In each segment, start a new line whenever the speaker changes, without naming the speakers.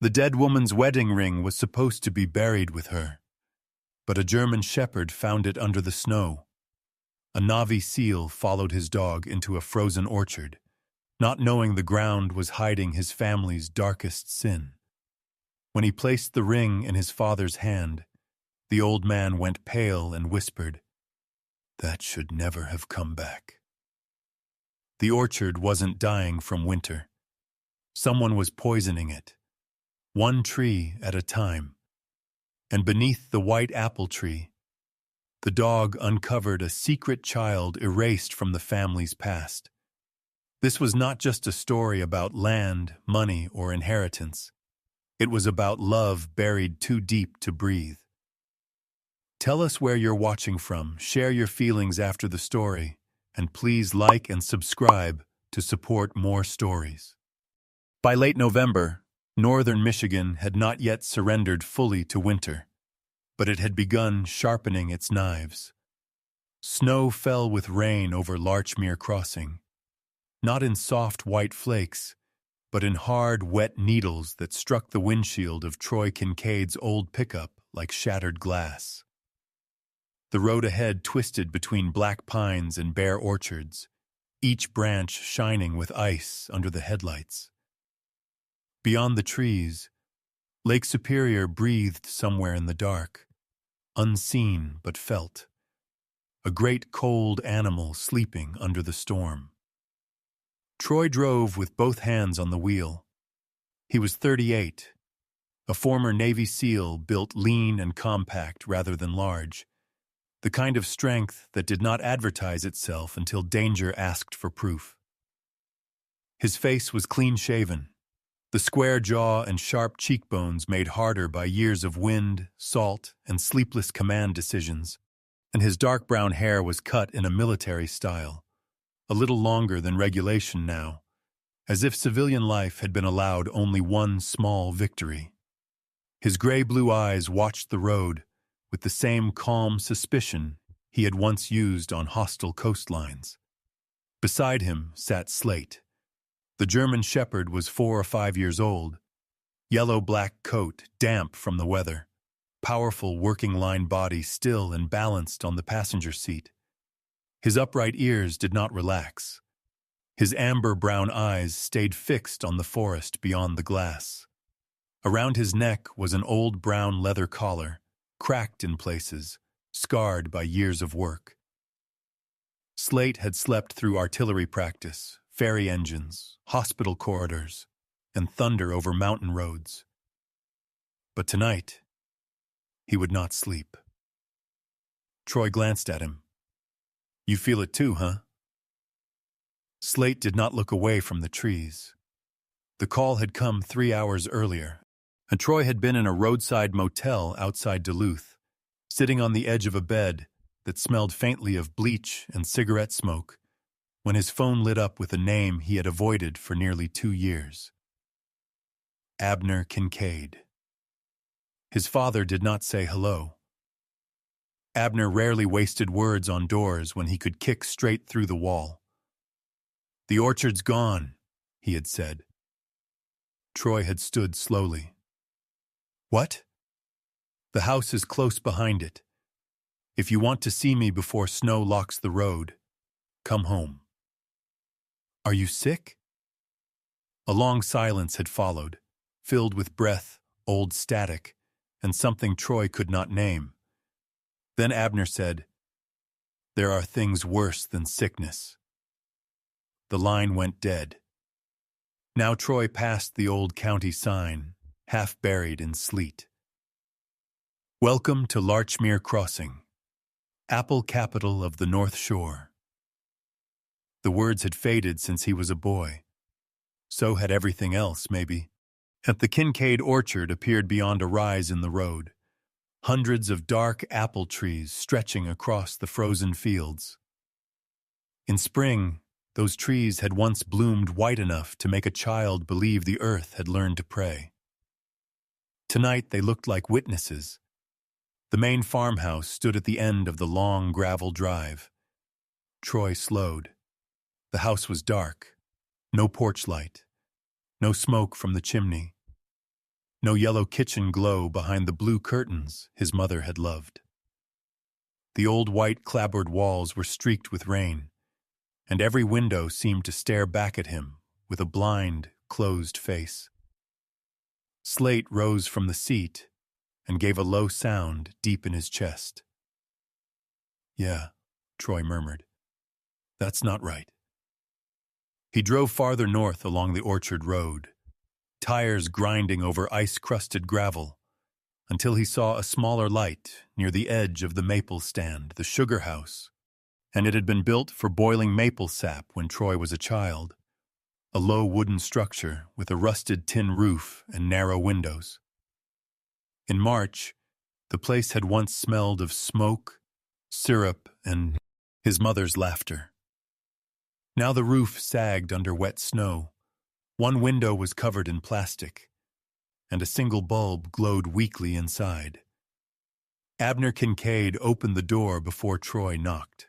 The dead woman's wedding ring was supposed to be buried with her, but a German shepherd found it under the snow. A Navi seal followed his dog into a frozen orchard, not knowing the ground was hiding his family's darkest sin. When he placed the ring in his father's hand, the old man went pale and whispered, "That should never have come back." The orchard wasn't dying from winter. Someone was poisoning it, one tree at a time. And beneath the white apple tree, the dog uncovered a secret child erased from the family's past. This was not just a story about land, money, or inheritance. It was about love buried too deep to breathe. Tell us where you're watching from, share your feelings after the story, and please like and subscribe to support more stories. By late November, northern Michigan had not yet surrendered fully to winter, but it had begun sharpening its knives. Snow fell with rain over Larchmere Crossing, not in soft white flakes, but in hard, wet needles that struck the windshield of Troy Kincaid's old pickup like shattered glass. The road ahead twisted between black pines and bare orchards, each branch shining with ice under the headlights. Beyond the trees, Lake Superior breathed somewhere in the dark, unseen but felt, a great cold animal sleeping under the storm. Troy drove with both hands on the wheel. He was 38, a former Navy SEAL built lean and compact rather than large, the kind of strength that did not advertise itself until danger asked for proof. His face was clean-shaven, the square jaw and sharp cheekbones made harder by years of wind, salt, and sleepless command decisions, and his dark brown hair was cut in a military style, a little longer than regulation now, as if civilian life had been allowed only one small victory. His gray-blue eyes watched the road with the same calm suspicion he had once used on hostile coastlines. Beside him sat Slate. The German shepherd was 4 or 5 years old, yellow-black coat damp from the weather, powerful working-line body still and balanced on the passenger seat. His upright ears did not relax. His amber-brown eyes stayed fixed on the forest beyond the glass. Around his neck was an old brown leather collar, cracked in places, scarred by years of work. Slate had slept through artillery practice, ferry engines, hospital corridors, and thunder over mountain roads. But tonight, he would not sleep. Troy glanced at him. "You feel it too, huh?" Slate did not look away from the trees. The call had come 3 hours earlier, and Troy had been in a roadside motel outside Duluth, sitting on the edge of a bed that smelled faintly of bleach and cigarette smoke, when his phone lit up with a name he had avoided for nearly 2 years. Abner Kincaid. His father did not say hello. Abner rarely wasted words on doors when he could kick straight through the wall. "The orchard's gone," he had said. Troy had stood slowly. "What?" "The house is close behind it. If you want to see me before snow locks the road, come home." "Are you sick?" A long silence had followed, filled with breath, old static, and something Troy could not name. Then Abner said, "There are things worse than sickness." The line went dead. Now Troy passed the old county sign, half buried in sleet. "Welcome to Larchmere Crossing, apple capital of the North Shore." The words had faded since he was a boy. So had everything else, maybe. At the Kincaid orchard appeared beyond a rise in the road, hundreds of dark apple trees stretching across the frozen fields. In spring, those trees had once bloomed white enough to make a child believe the earth had learned to pray. Tonight they looked like witnesses. The main farmhouse stood at the end of the long gravel drive. Troy slowed. The house was dark, no porch light, no smoke from the chimney. no yellow kitchen glow behind the blue curtains his mother had loved. The old white clapboard walls were streaked with rain, and every window seemed to stare back at him with a blind, closed face. Slate rose from the seat and gave a low sound deep in his chest. "Yeah," Troy murmured. "That's not right." He drove farther north along the orchard road, tires grinding over ice-crusted gravel, until he saw a smaller light near the edge of the maple stand, the sugar house, and it had been built for boiling maple sap when Troy was a child, a low wooden structure with a rusted tin roof and narrow windows. In March, the place had once smelled of smoke, syrup, and his mother's laughter. Now the roof sagged under wet snow. One window was covered in plastic, and a single bulb glowed weakly inside. Abner Kincaid opened the door before Troy knocked.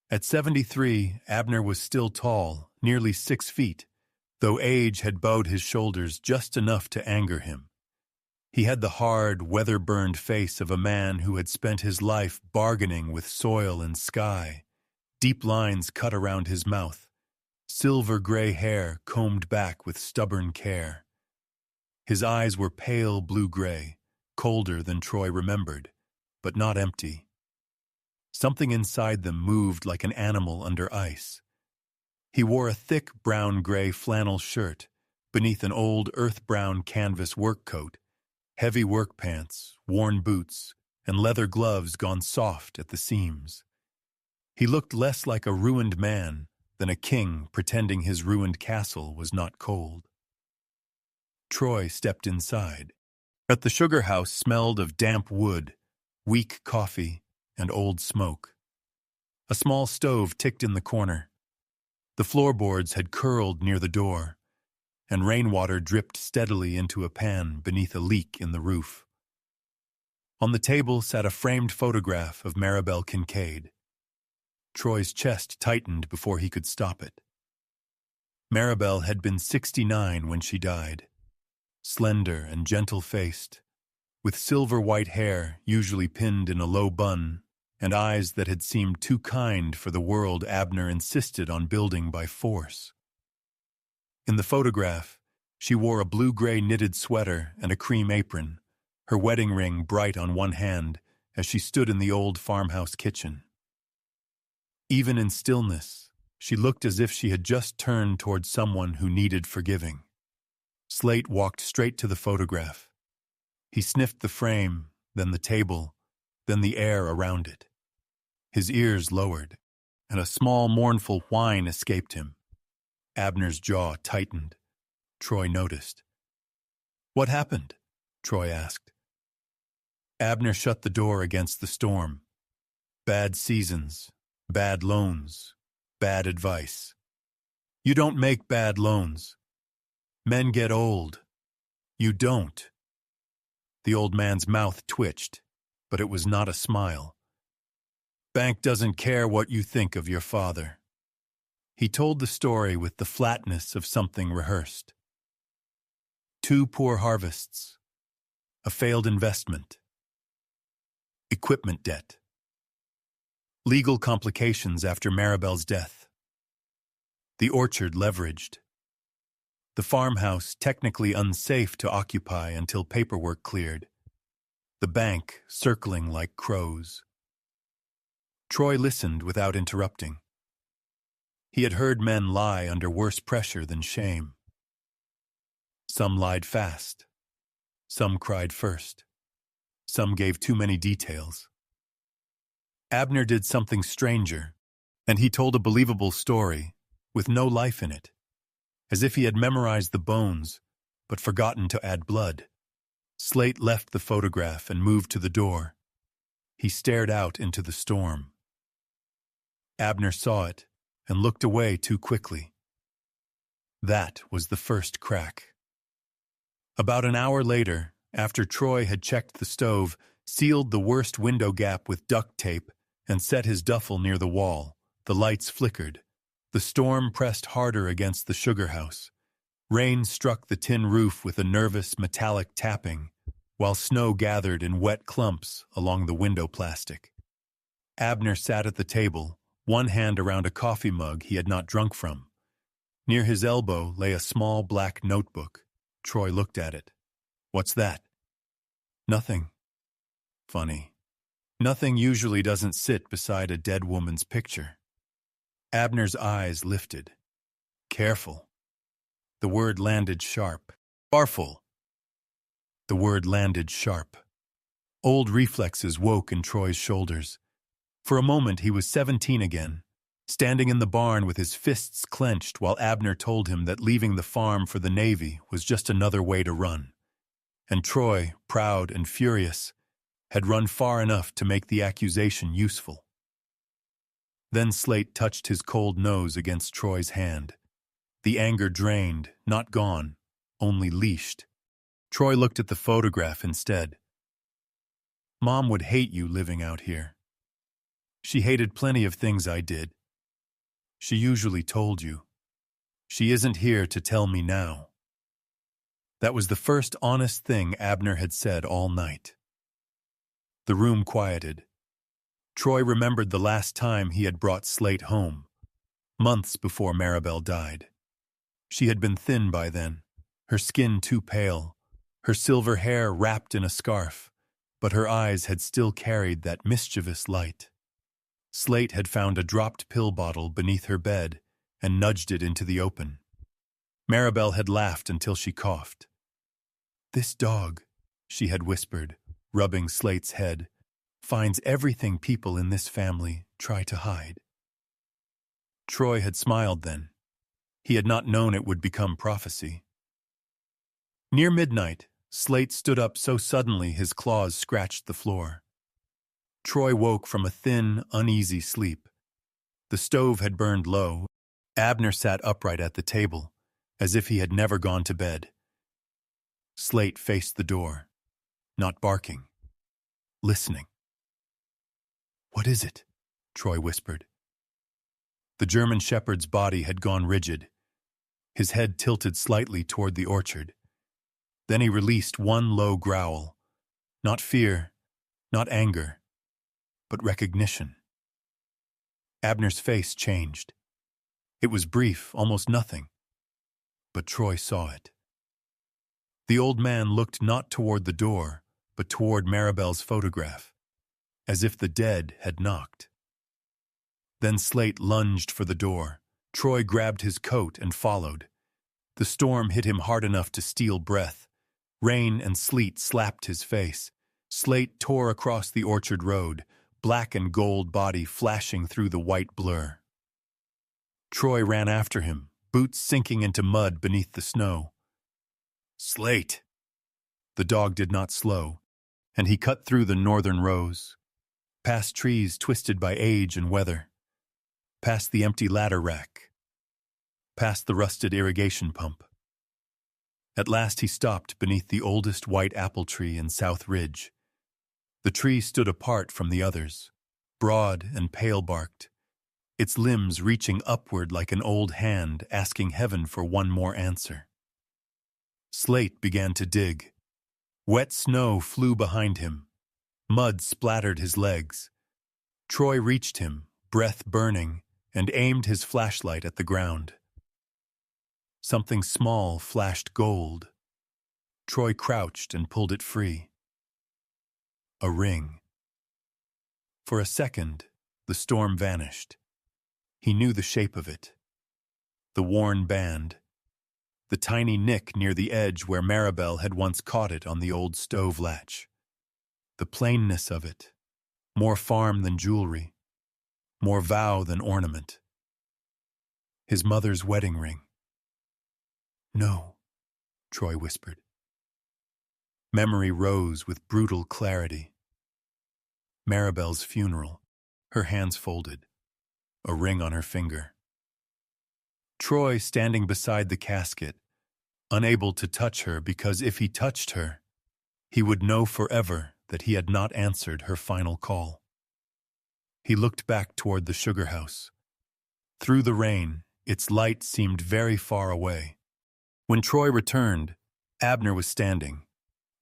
At 73, Abner was still tall, nearly 6 feet, though age had bowed his shoulders just enough to anger him. He had the hard, weather-burned face of a man who had spent his life bargaining with soil and sky, deep lines cut around his mouth, silver-gray hair combed back with stubborn care. His eyes were pale blue-gray, colder than Troy remembered, but not empty. Something inside them moved like an animal under ice. He wore a thick brown-gray flannel shirt beneath an old earth-brown canvas work coat, heavy work pants, worn boots, and leather gloves gone soft at the seams. He looked less like a ruined man than a king pretending his ruined castle was not cold. Troy stepped inside. But the sugar house smelled of damp wood, weak coffee, and old smoke. A small stove ticked in the corner. The floorboards had curled near the door, and rainwater dripped steadily into a pan beneath a leak in the roof. On the table sat a framed photograph of Maribel Kincaid. Troy's chest tightened before he could stop it. Maribel had been 69 when she died, slender and gentle-faced, with silver-white hair usually pinned in a low bun, and eyes that had seemed too kind for the world Abner insisted on building by force. In the photograph, she wore a blue-gray knitted sweater and a cream apron, her wedding ring bright on one hand as she stood in the old farmhouse kitchen. Even in stillness, she looked as if she had just turned toward someone who needed forgiving. Slate walked straight to the photograph. He sniffed the frame, then the table, then the air around it. His ears lowered, and a small, mournful whine escaped him. Abner's jaw tightened. Troy noticed. "What happened?" Troy asked. Abner shut the door against the storm. Bad seasons, bad loans, bad advice. You don't make bad loans. Men get old. You don't. The old man's mouth twitched, but it was not a smile. Bank doesn't care what you think of your father. He told the story with the flatness of something rehearsed. 2 poor harvests. A failed investment. Equipment debt. Legal complications after Maribel's death. The orchard leveraged. The farmhouse technically unsafe to occupy until paperwork cleared. The bank circling like crows. Troy listened without interrupting. He had heard men lie under worse pressure than shame. Some lied fast. Some cried first. Some gave too many details. Abner did something stranger, and he told a believable story with no life in it, as if he had memorized the bones but forgotten to add blood. Slate left the photograph and moved to the door. He stared out into the storm. Abner saw it and looked away too quickly. That was the first crack. About an hour later, after Troy had checked the stove, sealed the worst window gap with duct tape, and set his duffel near the wall, the lights flickered. The storm pressed harder against the sugar house. Rain struck the tin roof with a nervous metallic tapping, while snow gathered in wet clumps along the window plastic. Abner sat at the table, one hand around a coffee mug he had not drunk from. Near his elbow lay a small black notebook. Troy looked at it. "What's that?" "Nothing." "Funny. Nothing usually doesn't sit beside a dead woman's picture." Abner's eyes lifted. "Careful." The word landed sharp. "Careful." The word landed sharp. Old reflexes woke in Troy's shoulders. For a moment he was 17 again, standing in the barn with his fists clenched while Abner told him that leaving the farm for the Navy was just another way to run. And Troy, proud and furious, had run far enough to make the accusation useful. Then Slate touched his cold nose against Troy's hand. The anger drained, not gone, only leashed. Troy looked at the photograph instead. "Mom would hate you living out here. She hated plenty of things I did. She usually told you. She isn't here to tell me now." That was the first honest thing Abner had said all night. The room quieted. Troy remembered the last time he had brought Slate home, months before Maribel died. She had been thin by then, her skin too pale, her silver hair wrapped in a scarf, but her eyes had still carried that mischievous light. Slate had found a dropped pill bottle beneath her bed and nudged it into the open. Maribel had laughed until she coughed. "This dog," she had whispered, rubbing Slate's head, "finds everything people in this family try to hide." Troy had smiled then. He had not known it would become prophecy. Near midnight, Slate stood up so suddenly his claws scratched the floor. Troy woke from a thin, uneasy sleep. The stove had burned low. Abner sat upright at the table, as if he had never gone to bed. Slate faced the door, not barking, listening. "What is it?" Troy whispered. The German shepherd's body had gone rigid. His head tilted slightly toward the orchard. Then he released one low growl. Not fear, not anger, but recognition. Abner's face changed. It was brief, almost nothing. But Troy saw it. The old man looked not toward the door, but toward Maribel's photograph, as if the dead had knocked. Then Slate lunged for the door. Troy grabbed his coat and followed. The storm hit him hard enough to steal breath. Rain and sleet slapped his face. Slate tore across the orchard road, black and gold body flashing through the white blur. Troy ran after him, boots sinking into mud beneath the snow. "Slate!" The dog did not slow, and he cut through the northern rows, past trees twisted by age and weather, past the empty ladder rack, past the rusted irrigation pump. At last he stopped beneath the oldest white apple tree in South Ridge. The tree stood apart from the others, broad and pale-barked, its limbs reaching upward like an old hand asking heaven for one more answer. Slate began to dig. Wet snow flew behind him. Mud splattered his legs. Troy reached him, breath burning, and aimed his flashlight at the ground. Something small flashed gold. Troy crouched and pulled it free. A ring. For a second, the storm vanished. He knew the shape of it. The worn band. The tiny nick near the edge where Maribel had once caught it on the old stove latch. The plainness of it. More farm than jewelry. More vow than ornament. His mother's wedding ring. "No," Troy whispered. Memory rose with brutal clarity. Maribel's funeral, her hands folded, a ring on her finger. Troy standing beside the casket, unable to touch her because if he touched her, he would know forever that he had not answered her final call. He looked back toward the sugar house. Through the rain, its light seemed very far away. When Troy returned, Abner was standing.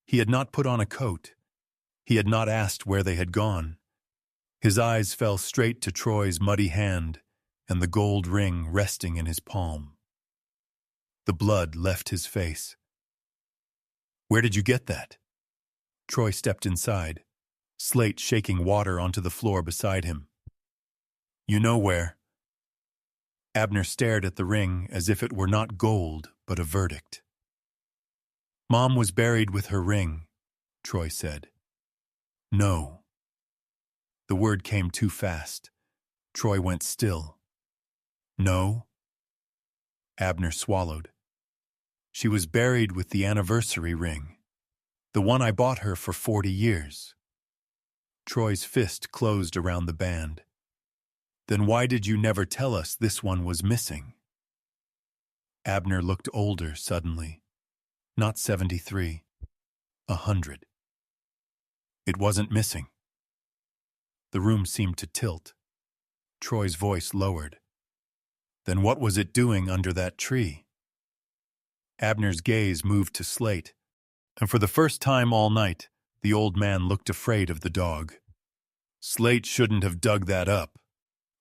He had not put on a coat. He had not asked where they had gone. His eyes fell straight to Troy's muddy hand and the gold ring resting in his palm. The blood left his face. "Where did you get that?" Troy stepped inside, Slate shaking water onto the floor beside him. "You know where." Abner stared at the ring as if it were not gold, but a verdict. "Mom was buried with her ring," Troy said. "No." The word came too fast. Troy went still. "No?" Abner swallowed. "She was buried with the anniversary ring, the one I bought her for 40 years. Troy's fist closed around the band. "Then why did you never tell us this one was missing?" Abner looked older suddenly. Not 73, 100. It wasn't missing. The room seemed to tilt. Troy's voice lowered. "Then what was it doing under that tree?" Abner's gaze moved to Slate, and for the first time all night, the old man looked afraid of the dog. "Slate shouldn't have dug that up."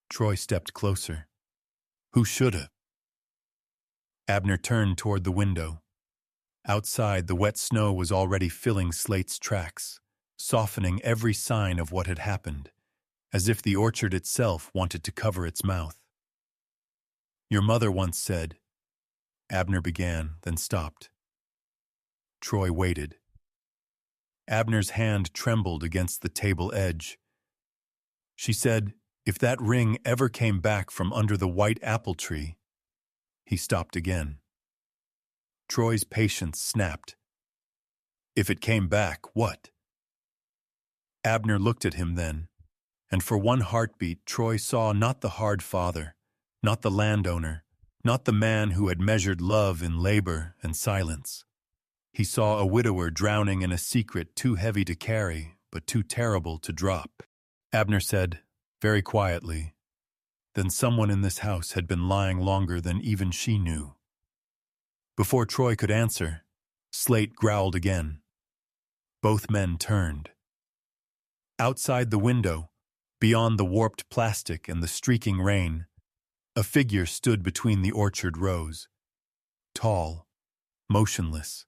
Troy stepped closer. "Who should have?" Abner turned toward the window. Outside, the wet snow was already filling Slate's tracks, softening every sign of what had happened, as if the orchard itself wanted to cover its mouth. "Your mother once said," Abner began, then stopped. Troy waited. Abner's hand trembled against the table edge. "She said, if that ring ever came back from under the white apple tree—" He stopped again. Troy's patience snapped. "If it came back, what?" Abner looked at him then, and for one heartbeat Troy saw not the hard father, not the landowner, not the man who had measured love in labor and silence. He saw a widower drowning in a secret too heavy to carry, but too terrible to drop. Abner said, very quietly, "Then someone in this house had been lying longer than even she knew." Before Troy could answer, Slate growled again. Both men turned. Outside the window, beyond the warped plastic and the streaking rain, a figure stood between the orchard rows, tall, motionless,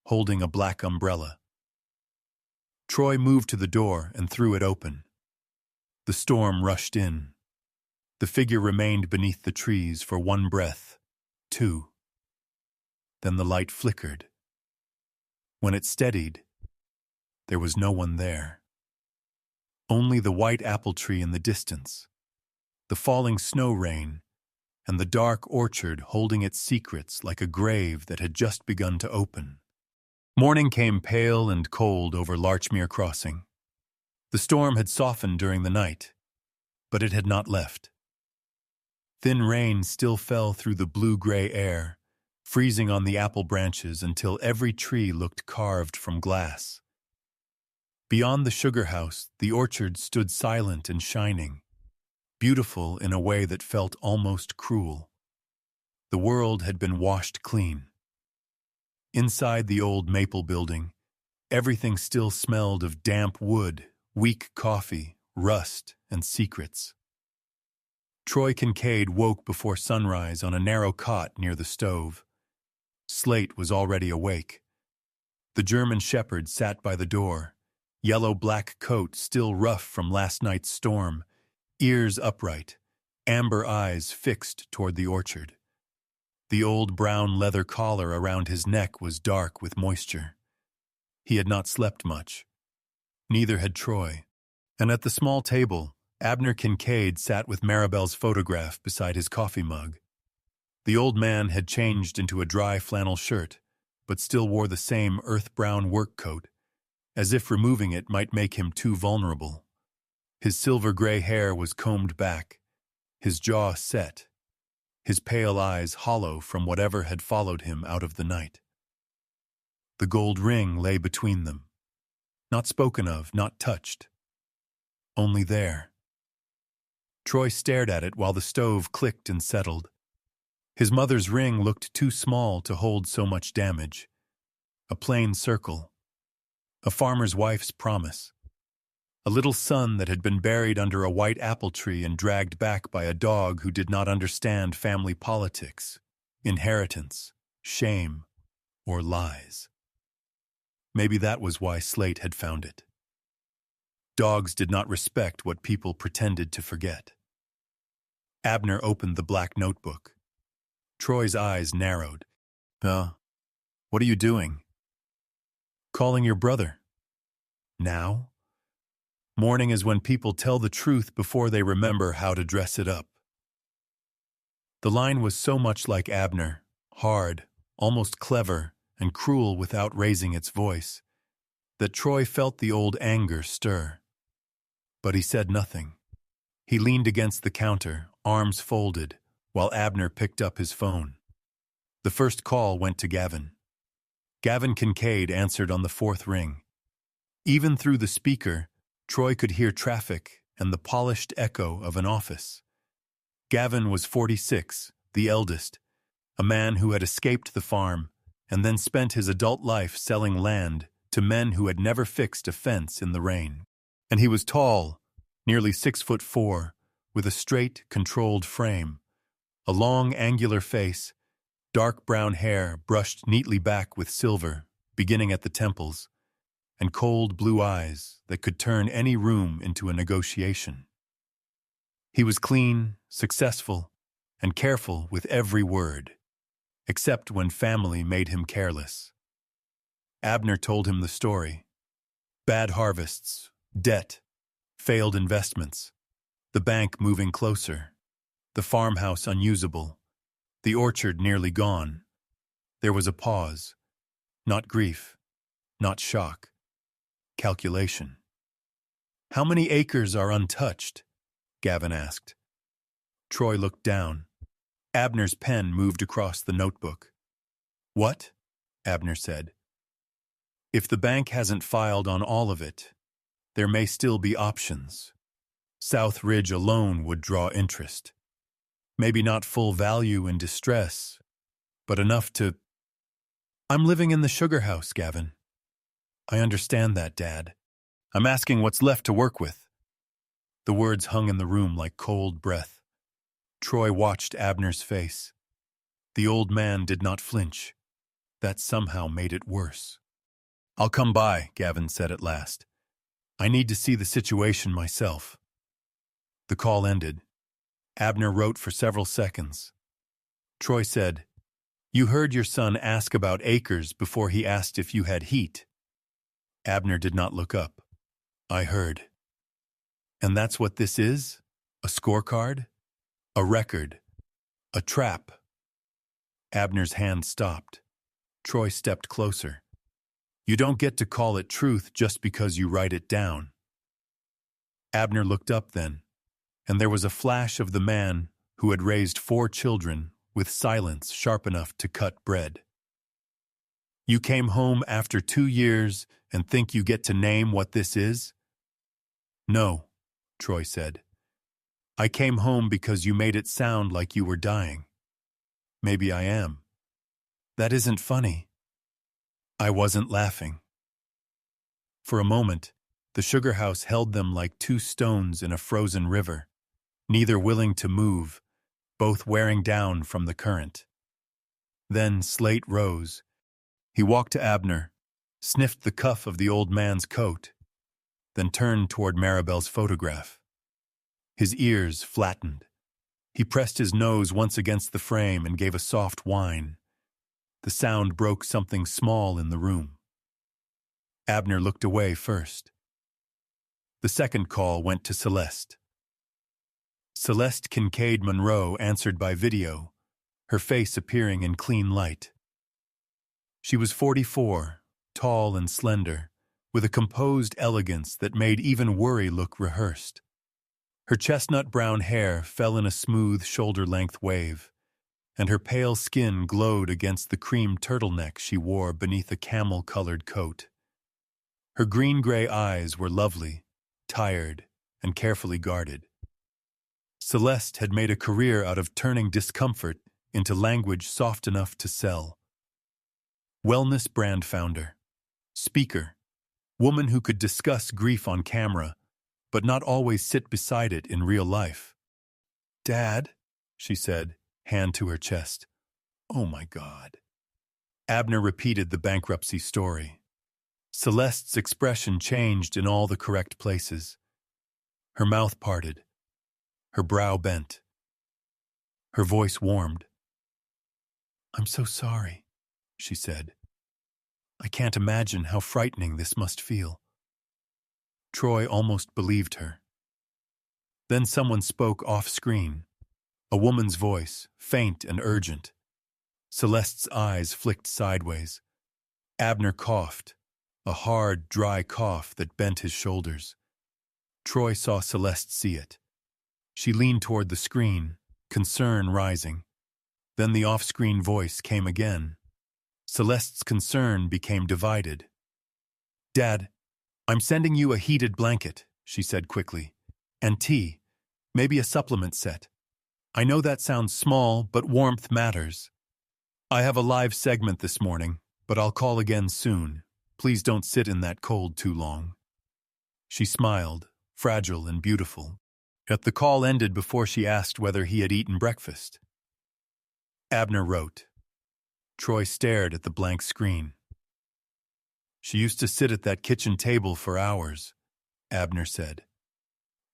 holding a black umbrella. Troy moved to the door and threw it open. The storm rushed in. The figure remained beneath the trees for one breath, two. Then the light flickered. When it steadied, there was no one there. Only the white apple tree in the distance, the falling snow rain, and the dark orchard holding its secrets like a grave that had just begun to open. Morning came pale and cold over Larchmere Crossing. The storm had softened during the night, but it had not left. Thin rain still fell through the blue-gray air, freezing on the apple branches until every tree looked carved from glass. Beyond the sugar house, the orchard stood silent and shining, beautiful in a way that felt almost cruel. The world had been washed clean. Inside the old maple building, everything still smelled of damp wood, weak coffee, rust, and secrets. Troy Kincaid woke before sunrise on a narrow cot near the stove. Slate was already awake. The German shepherd sat by the door, yellow-black coat still rough from last night's storm, ears upright, amber eyes fixed toward the orchard. The old brown leather collar around his neck was dark with moisture. He had not slept much. Neither had Troy. And at the small table, Abner Kincaid sat with Maribel's photograph beside his coffee mug. The old man had changed into a dry flannel shirt, but still wore the same earth-brown work coat, as if removing it might make him too vulnerable. His silver-gray hair was combed back, his jaw set, his pale eyes hollow from whatever had followed him out of the night. The gold ring lay between them, not spoken of, not touched, only there. Troy stared at it while the stove clicked and settled. His mother's ring looked too small to hold so much damage. A plain circle. A farmer's wife's promise. A little son that had been buried under a white apple tree and dragged back by a dog who did not understand family politics, inheritance, shame, or lies. Maybe that was why Slate had found it. Dogs did not respect what people pretended to forget. Abner opened the black notebook. Troy's eyes narrowed. What are you doing?" "Calling your brother." "Now?" "Mourning is when people tell the truth before they remember how to dress it up." The line was so much like Abner, hard, almost clever, and cruel without raising its voice, that Troy felt the old anger stir. But he said nothing. He leaned against the counter, arms folded, while Abner picked up his phone. The first call went to Gavin. Gavin Kincaid answered on the fourth ring. Even through the speaker, Troy could hear traffic and the polished echo of an office. Gavin was 46, the eldest, a man who had escaped the farm and then spent his adult life selling land to men who had never fixed a fence in the rain. And he was tall, nearly 6'4", with a straight, controlled frame, a long, angular face, dark brown hair brushed neatly back with silver, beginning at the temples, and cold blue eyes that could turn any room into a negotiation. He was clean, successful, and careful with every word, except when family made him careless. Abner told him the story. Bad harvests, debt, failed investments, the bank moving closer, the farmhouse unusable, the orchard nearly gone. There was a pause. Not grief, not shock. Calculation. "How many acres are untouched?" Gavin asked. Troy looked down. Abner's pen moved across the notebook. "What?" Abner said. "If the bank hasn't filed on all of it, there may still be options. South Ridge alone would draw interest. Maybe not full value in distress, but enough to—" "I'm living in the sugar house, Gavin." "I understand that, Dad. I'm asking what's left to work with." The words hung in the room like cold breath. Troy watched Abner's face. The old man did not flinch. That somehow made it worse. "I'll come by," Gavin said at last. "I need to see the situation myself." The call ended. Abner wrote for several seconds. Troy said, "You heard your son ask about acres before he asked if you had heat." Abner did not look up. "I heard." "And that's what this is? A scorecard? A record? A trap?" Abner's hand stopped. Troy stepped closer. "You don't get to call it truth just because you write it down." Abner looked up then, and there was a flash of the man who had raised 4 children with silence sharp enough to cut bread. "You came home after 2 years and think you get to name what this is?" "No," Troy said. "I came home because you made it sound like you were dying. Maybe I am. That isn't funny." I wasn't laughing. For a moment, the sugar house held them like 2 stones in a frozen river, neither willing to move, both wearing down from the current. Then Slate rose. He walked to Abner, sniffed the cuff of the old man's coat, then turned toward Maribel's photograph. His ears flattened. He pressed his nose once against the frame and gave a soft whine. The sound broke something small in the room. Abner looked away first. The second call went to Celeste. Celeste Kincaid Monroe answered by video, her face appearing in clean light. She was 44, tall and slender, with a composed elegance that made even worry look rehearsed. Her chestnut brown hair fell in a smooth shoulder-length wave, and her pale skin glowed against the cream turtleneck she wore beneath a camel-colored coat. Her green-gray eyes were lovely, tired, and carefully guarded. Celeste had made a career out of turning discomfort into language soft enough to sell. Wellness brand founder. Speaker. Woman who could discuss grief on camera, but not always sit beside it in real life. "Dad," she said, hand to her chest. "Oh my God." Abner repeated the bankruptcy story. Celeste's expression changed in all the correct places. Her mouth parted. Her brow bent. Her voice warmed. "I'm so sorry," she said. "I can't imagine how frightening this must feel." Troy almost believed her. Then someone spoke off-screen. A woman's voice, faint and urgent. Celeste's eyes flicked sideways. Abner coughed, a hard, dry cough that bent his shoulders. Troy saw Celeste see it. She leaned toward the screen, concern rising. Then the off-screen voice came again. Celeste's concern became divided. "Dad, I'm sending you a heated blanket," she said quickly. "And tea, maybe a supplement set. I know that sounds small, but warmth matters. I have a live segment this morning, but I'll call again soon. Please don't sit in that cold too long." She smiled, fragile and beautiful. Yet the call ended before she asked whether he had eaten breakfast. Abner wrote. Troy stared at the blank screen. "She used to sit at that kitchen table for hours," Abner said.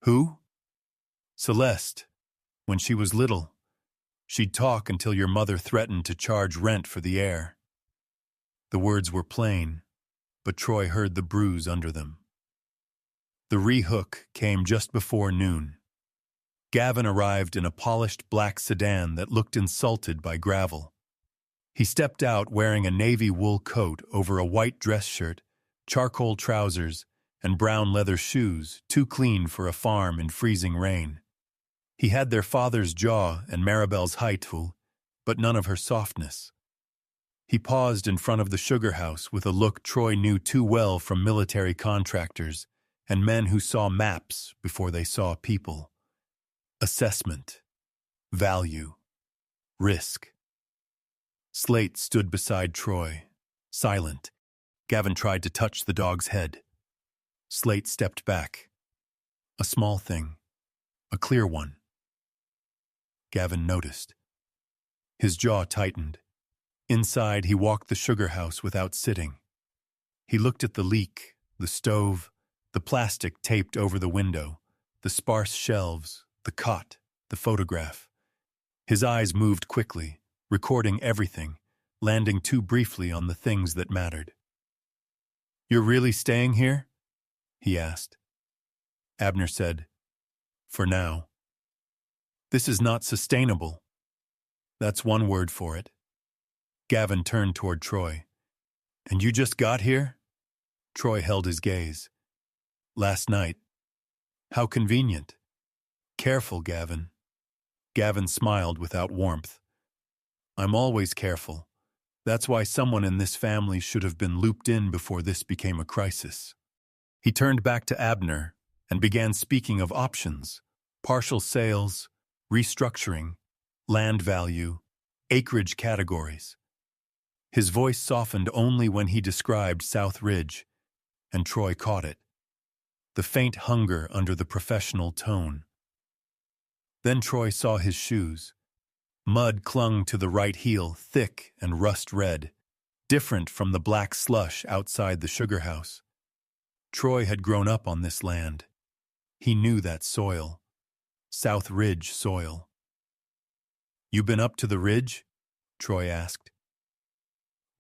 "Who?" "Celeste. When she was little. She'd talk until your mother threatened to charge rent for the air." The words were plain, but Troy heard the bruise under them. The re-hook came just before noon. Gavin arrived in a polished black sedan that looked insulted by gravel. He stepped out wearing a navy wool coat over a white dress shirt, charcoal trousers, and brown leather shoes, too clean for a farm in freezing rain. He had their father's jaw and Maribel's height, but none of her softness. He paused in front of the sugar house with a look Troy knew too well from military contractors and men who saw maps before they saw people. Assessment, value, risk. Slate stood beside Troy, silent. Gavin tried to touch the dog's head. Slate stepped back. A small thing, a clear one. Gavin noticed. His jaw tightened. Inside, he walked the sugar house without sitting. He looked at the leak, the stove, the plastic taped over the window, the sparse shelves, the cot, the photograph. His eyes moved quickly, recording everything, landing too briefly on the things that mattered. "You're really staying here?" he asked. Abner said, "For now." "This is not sustainable." "That's one word for it." Gavin turned toward Troy. "And you just got here?" Troy held his gaze. "Last night." "How convenient." "Careful, Gavin." Gavin smiled without warmth. "I'm always careful. That's why someone in this family should have been looped in before this became a crisis." He turned back to Abner and began speaking of options, partial sales, restructuring, land value, acreage categories. His voice softened only when he described South Ridge, and Troy caught it. The faint hunger under the professional tone. Then Troy saw his shoes. Mud clung to the right heel, thick and rust-red, different from the black slush outside the sugar house. Troy had grown up on this land. He knew that soil. South Ridge soil. "You been up to the ridge?" Troy asked.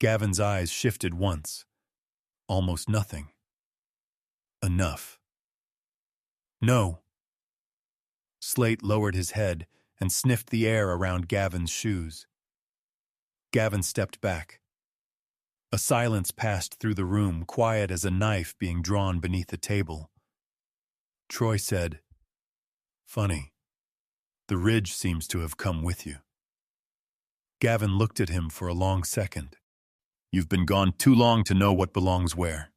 Gavin's eyes shifted once. Almost nothing. Enough. "No." Slate lowered his head and sniffed the air around Gavin's shoes. Gavin stepped back. A silence passed through the room, quiet as a knife being drawn beneath the table. Troy said, "Funny. The ridge seems to have come with you." Gavin looked at him for a long second. "You've been gone too long to know what belongs where."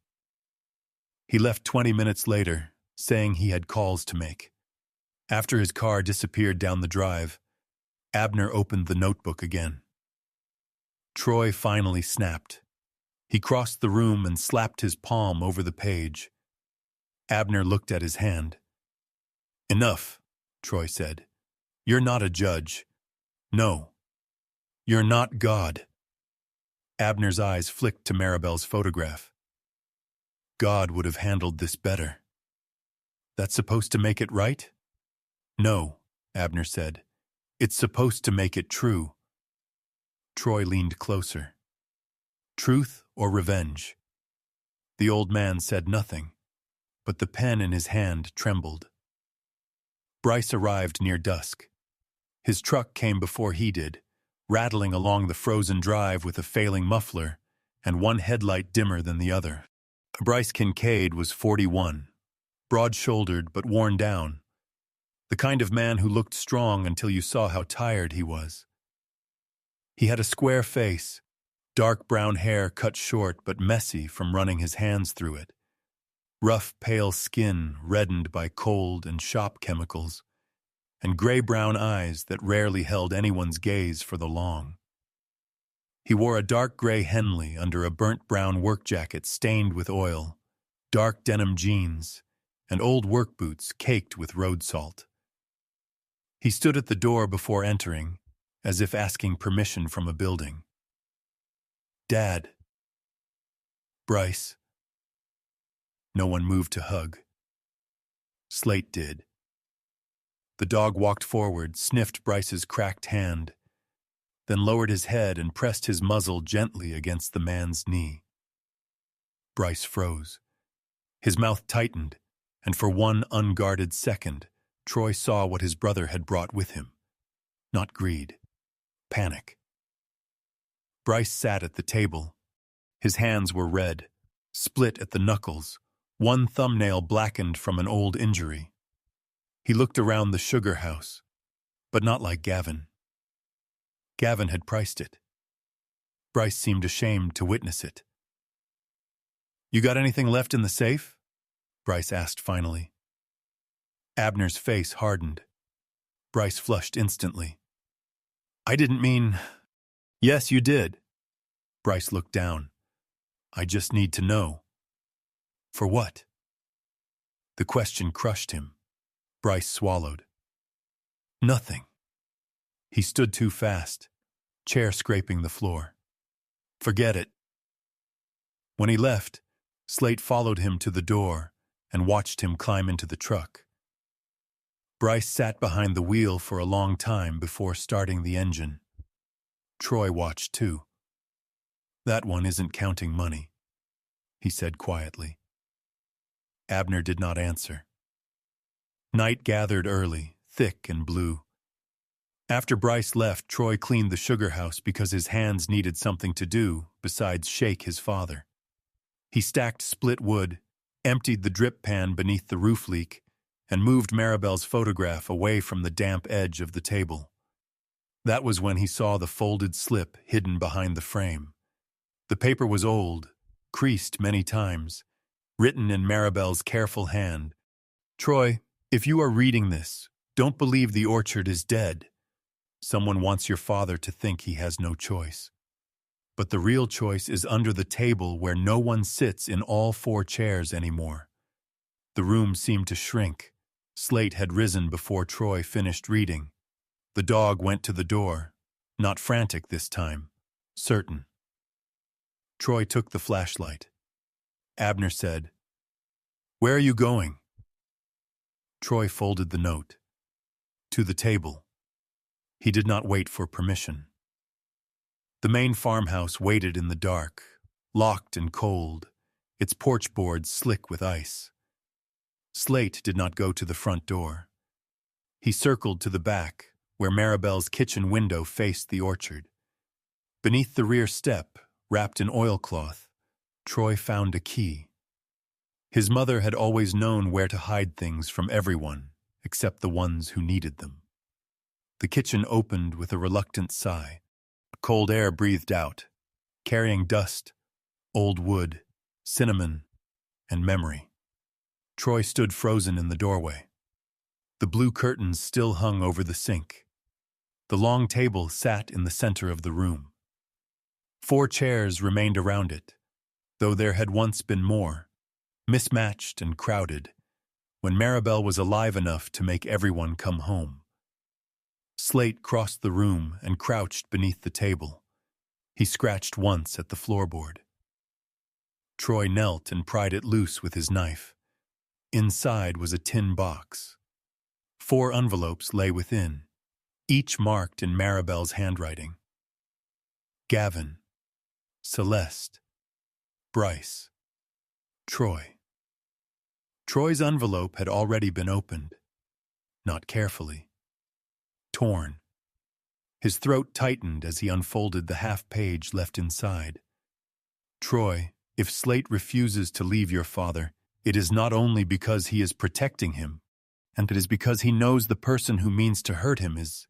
He left 20 minutes later, saying he had calls to make. After his car disappeared down the drive, Abner opened the notebook again. Troy finally snapped. He crossed the room and slapped his palm over the page. Abner looked at his hand. "Enough," Troy said. "You're not a judge. No. You're not God." Abner's eyes flicked to Maribel's photograph. "God would have handled this better. That's supposed to make it right?" "No," Abner said. "It's supposed to make it true." Troy leaned closer. "Truth or revenge?" The old man said nothing, but the pen in his hand trembled. Bryce arrived near dusk. His truck came before he did, rattling along the frozen drive with a failing muffler and one headlight dimmer than the other. Bryce Kincaid was 41, broad-shouldered but worn down, the kind of man who looked strong until you saw how tired he was. He had a square face, dark brown hair cut short but messy from running his hands through it, rough pale skin reddened by cold and shop chemicals, and gray-brown eyes that rarely held anyone's gaze for the long. He wore a dark gray Henley under a burnt brown work jacket stained with oil, dark denim jeans, and old work boots caked with road salt. He stood at the door before entering, as if asking permission from a building. "Dad." "Bryce." No one moved to hug. Slate did. The dog walked forward, sniffed Bryce's cracked hand, then lowered his head and pressed his muzzle gently against the man's knee. Bryce froze. His mouth tightened, and for one unguarded second, Troy saw what his brother had brought with him. Not greed. Panic. Bryce sat at the table. His hands were red, split at the knuckles, one thumbnail blackened from an old injury. He looked around the sugar house, but not like Gavin. Gavin had priced it. Bryce seemed ashamed to witness it. "You got anything left in the safe?" Bryce asked finally. Abner's face hardened. Bryce flushed instantly. "I didn't mean—" "Yes, you did." Bryce looked down. "I just need to know." "For what?" The question crushed him. Bryce swallowed. "Nothing." He stood too fast, chair scraping the floor. "Forget it." When he left, Slate followed him to the door and watched him climb into the truck. Bryce sat behind the wheel for a long time before starting the engine. Troy watched too. "That one isn't counting money," he said quietly. Abner did not answer. Night gathered early, thick and blue. After Bryce left, Troy cleaned the sugar house because his hands needed something to do besides shake his father. He stacked split wood, emptied the drip pan beneath the roof leak, and moved Maribel's photograph away from the damp edge of the table. That was when he saw the folded slip hidden behind the frame. The paper was old, creased many times, written in Maribel's careful hand. "Troy, if you are reading this, don't believe the orchard is dead. Someone wants your father to think he has no choice. But the real choice is under the table where no one sits in all 4 chairs anymore." The room seemed to shrink. Slate had risen before Troy finished reading. The dog went to the door, not frantic this time, certain. Troy took the flashlight. Abner said, "Where are you going?" Troy folded the note. To the table. He did not wait for permission. The main farmhouse waited in the dark, locked and cold, its porch boards slick with ice. Slate did not go to the front door. He circled to the back, where Maribel's kitchen window faced the orchard. Beneath the rear step, wrapped in oilcloth, Troy found a key. His mother had always known where to hide things from everyone, except the ones who needed them. The kitchen opened with a reluctant sigh. Cold air breathed out, carrying dust, old wood, cinnamon, and memory. Troy stood frozen in the doorway. The blue curtains still hung over the sink. The long table sat in the center of the room. 4 chairs remained around it, though there had once been more, mismatched and crowded, when Maribel was alive enough to make everyone come home. Slate crossed the room and crouched beneath the table. He scratched once at the floorboard. Troy knelt and pried it loose with his knife. Inside was a tin box. 4 envelopes lay within, each marked in Maribel's handwriting. Gavin, Celeste, Bryce, Troy. Troy's envelope had already been opened, not carefully. Torn. His throat tightened as he unfolded the half-page left inside. Troy, if Slate refuses to leave your father, it is not only because he is protecting him, and it is because he knows the person who means to hurt him is...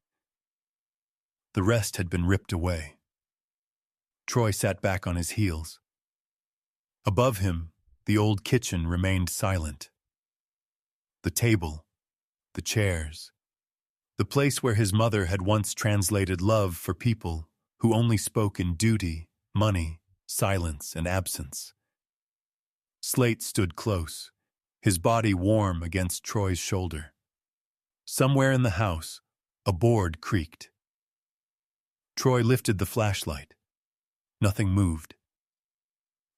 The rest had been ripped away. Troy sat back on his heels. Above him, the old kitchen remained silent. The table, the chairs, the place where his mother had once translated love for people who only spoke in duty, money, silence, and absence. Slate stood close, his body warm against Troy's shoulder. Somewhere in the house, a board creaked. Troy lifted the flashlight. Nothing moved.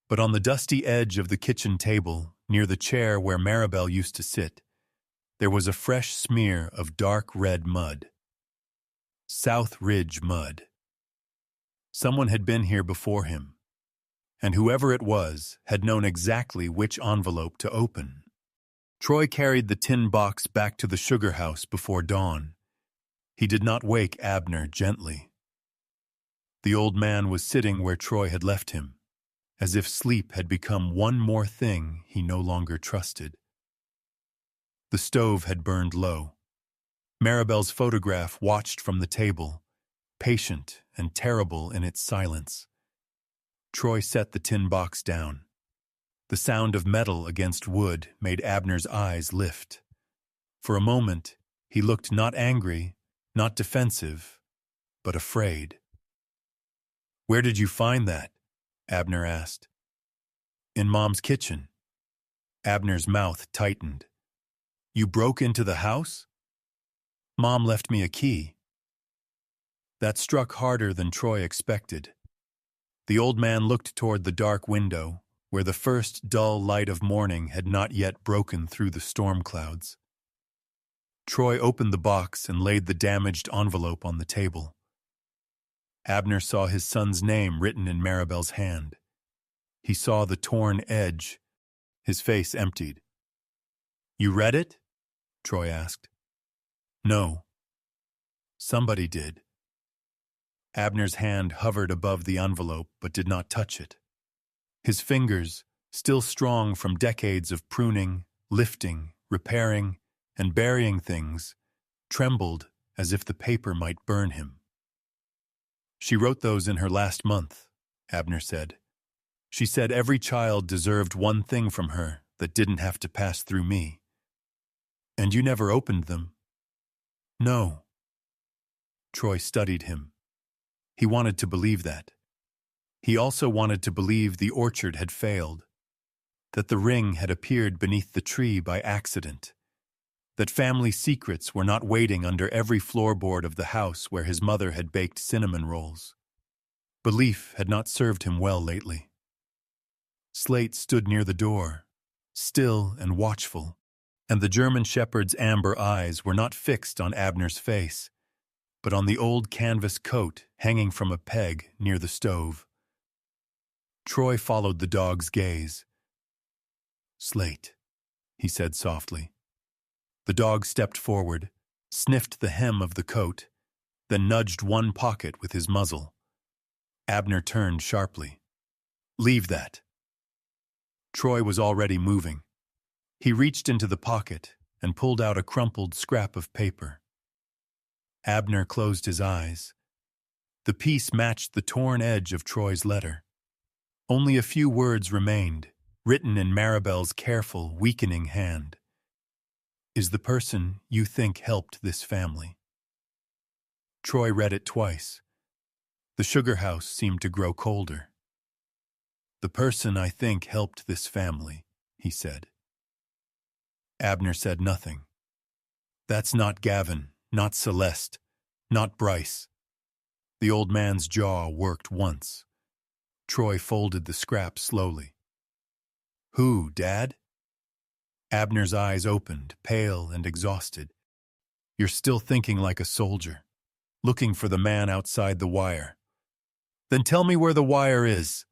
But on the dusty edge of the kitchen table, near the chair where Maribel used to sit, there was a fresh smear of dark red mud. South Ridge mud. Someone had been here before him, and whoever it was had known exactly which envelope to open. Troy carried the tin box back to the sugar house before dawn. He did not wake Abner gently. The old man was sitting where Troy had left him, as if sleep had become one more thing he no longer trusted. The stove had burned low. Maribel's photograph watched from the table, patient and terrible in its silence. Troy set the tin box down. The sound of metal against wood made Abner's eyes lift. For a moment, he looked not angry, not defensive, but afraid. "Where did you find that?" Abner asked. "In Mom's kitchen." Abner's mouth tightened. "You broke into the house?" "Mom left me a key." That struck harder than Troy expected. The old man looked toward the dark window, where the first dull light of morning had not yet broken through the storm clouds. Troy opened the box and laid the damaged envelope on the table. Abner saw his son's name written in Maribel's hand. He saw the torn edge. His face emptied. "You read it?" Troy asked. "No." "Somebody did." Abner's hand hovered above the envelope but did not touch it. His fingers, still strong from decades of pruning, lifting, repairing, and burying things, trembled as if the paper might burn him. "She wrote those in her last month," Abner said. "She said every child deserved one thing from her that didn't have to pass through me. And you never opened them." "No." Troy studied him. He wanted to believe that. He also wanted to believe the orchard had failed, that the ring had appeared beneath the tree by accident, that family secrets were not waiting under every floorboard of the house where his mother had baked cinnamon rolls. Belief had not served him well lately. Slate stood near the door, still and watchful, and the German shepherd's amber eyes were not fixed on Abner's face, but on the old canvas coat hanging from a peg near the stove. Troy followed the dog's gaze. "Slate," he said softly. The dog stepped forward, sniffed the hem of the coat, then nudged one pocket with his muzzle. Abner turned sharply. "Leave that." Troy was already moving. He reached into the pocket and pulled out a crumpled scrap of paper. Abner closed his eyes. The piece matched the torn edge of Troy's letter. Only a few words remained, written in Maribel's careful, weakening hand. "Is the person you think helped this family." Troy read it twice. The sugar house seemed to grow colder. "The person I think helped this family," he said. Abner said nothing. "That's not Gavin, not Celeste, not Bryce." The old man's jaw worked once. Troy folded the scrap slowly. "Who, Dad?" Abner's eyes opened, pale and exhausted. "You're still thinking like a soldier, looking for the man outside the wire." "Then tell me where the wire is."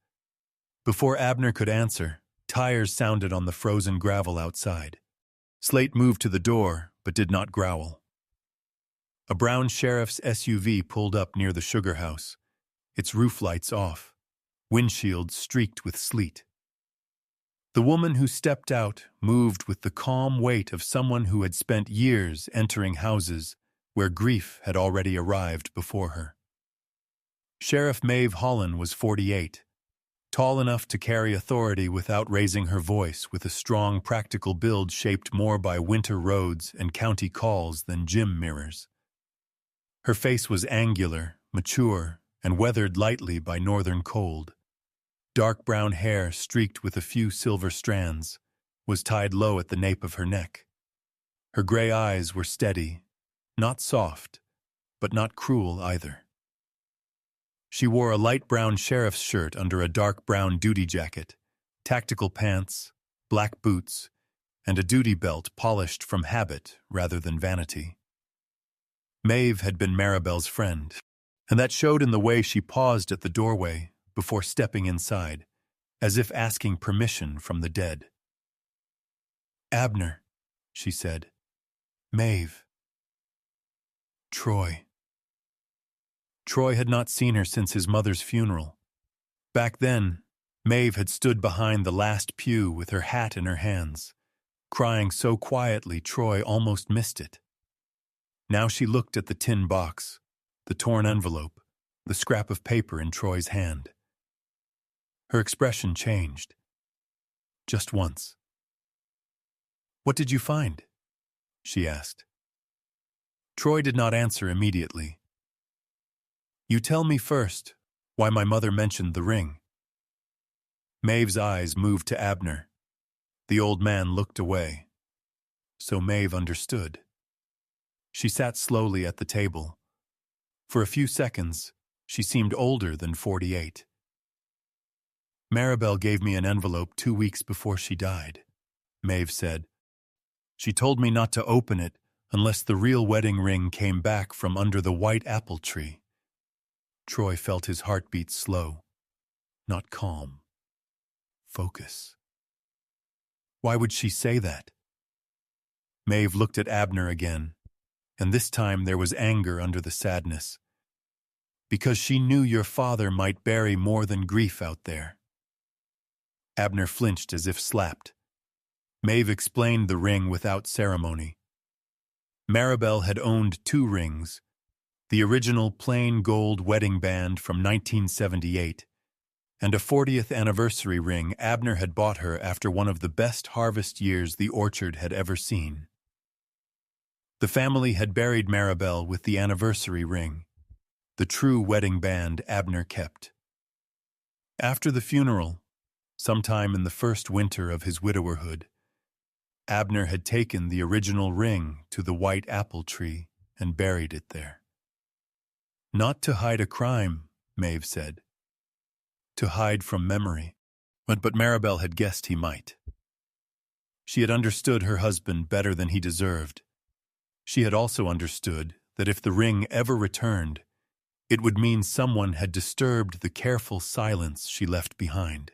Before Abner could answer, tires sounded on the frozen gravel outside. Slate moved to the door, but did not growl. A brown sheriff's SUV pulled up near the sugar house, its roof lights off, windshield streaked with sleet. The woman who stepped out moved with the calm weight of someone who had spent years entering houses where grief had already arrived before her. Sheriff Maeve Holland was 48, tall enough to carry authority without raising her voice, with a strong, practical build shaped more by winter roads and county calls than gym mirrors. Her face was angular, mature, and weathered lightly by northern cold. Dark brown hair, streaked with a few silver strands, was tied low at the nape of her neck. Her gray eyes were steady, not soft, but not cruel either. She wore a light brown sheriff's shirt under a dark brown duty jacket, tactical pants, black boots, and a duty belt polished from habit rather than vanity. Maeve had been Maribel's friend, and that showed in the way she paused at the doorway before stepping inside, as if asking permission from the dead. "Abner," she said. "Maeve." Troy. Troy had not seen her since his mother's funeral. Back then, Maeve had stood behind the last pew with her hat in her hands, crying so quietly Troy almost missed it. Now she looked at the tin box, the torn envelope, the scrap of paper in Troy's hand. Her expression changed. Just once. "What did you find?" she asked. Troy did not answer immediately. "You tell me first why my mother mentioned the ring." Maeve's eyes moved to Abner. The old man looked away. So Maeve understood. She sat slowly at the table. For a few seconds, she seemed older than 48. "Maribel gave me an envelope 2 weeks before she died," Maeve said. "She told me not to open it unless the real wedding ring came back from under the white apple tree." Troy felt his heartbeat slow, not calm. Focus. Why would she say that? Maeve looked at Abner again, and this time there was anger under the sadness. "Because she knew your father might bury more than grief out there." Abner flinched as if slapped. Maeve explained the ring without ceremony. Maribel had owned 2 rings, the original plain gold wedding band from 1978, and a 40th anniversary ring Abner had bought her after one of the best harvest years the orchard had ever seen. The family had buried Maribel with the anniversary ring, the true wedding band Abner kept. After the funeral, sometime in the first winter of his widowerhood, Abner had taken the original ring to the white apple tree and buried it there. "Not to hide a crime," Maeve said. "To hide from memory." But Maribel had guessed he might. She had understood her husband better than he deserved. She had also understood that if the ring ever returned, it would mean someone had disturbed the careful silence she left behind.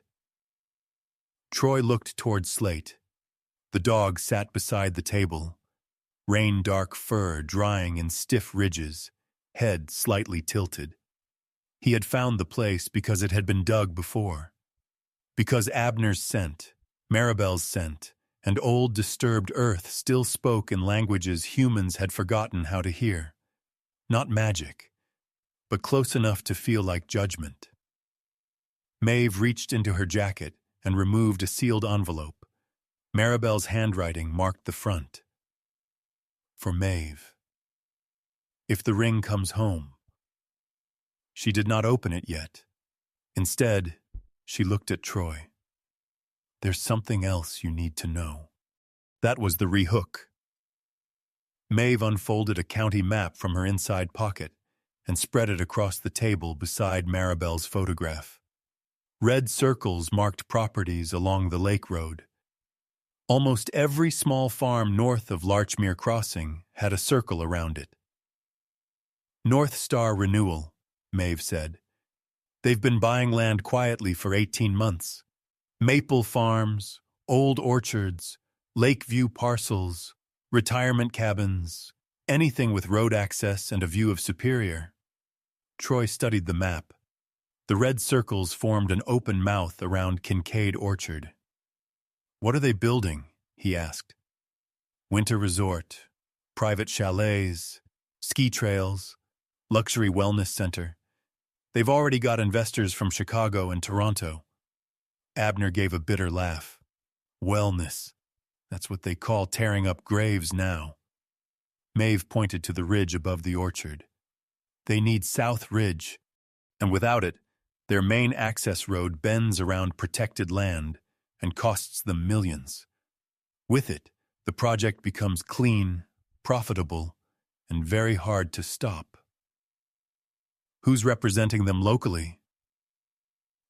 Troy looked toward Slate. The dog sat beside the table, rain-dark fur drying in stiff ridges, head slightly tilted. He had found the place because it had been dug before. Because Abner's scent, Maribel's scent, and old disturbed earth still spoke in languages humans had forgotten how to hear. Not magic, but close enough to feel like judgment. Maeve reached into her jacket and removed a sealed envelope. Maribel's handwriting marked the front. For Maeve. If the ring comes home, She did not open it yet. Instead, she looked at Troy. "There's something else you need to know." That was the rehook. Maeve unfolded a county map from her inside pocket and spread it across the table beside Maribel's photograph. Red circles marked properties along the lake road. Almost every small farm north of Larchmere Crossing had a circle around it. "North Star Renewal," Maeve said. "They've been buying land quietly for 18 months. Maple farms, old orchards, Lakeview parcels, retirement cabins, anything with road access and a view of Superior." Troy studied the map. The red circles formed an open mouth around Kincaid Orchard. "What are they building?" he asked. "Winter resort, private chalets, ski trails, luxury wellness center. They've already got investors from Chicago and Toronto." Abner gave a bitter laugh. "Wellness. That's what they call tearing up graves now." Maeve pointed to the ridge above the orchard. "They need South Ridge, and without it, their main access road bends around protected land and costs them millions. With it, the project becomes clean, profitable, and very hard to stop." "Who's representing them locally?"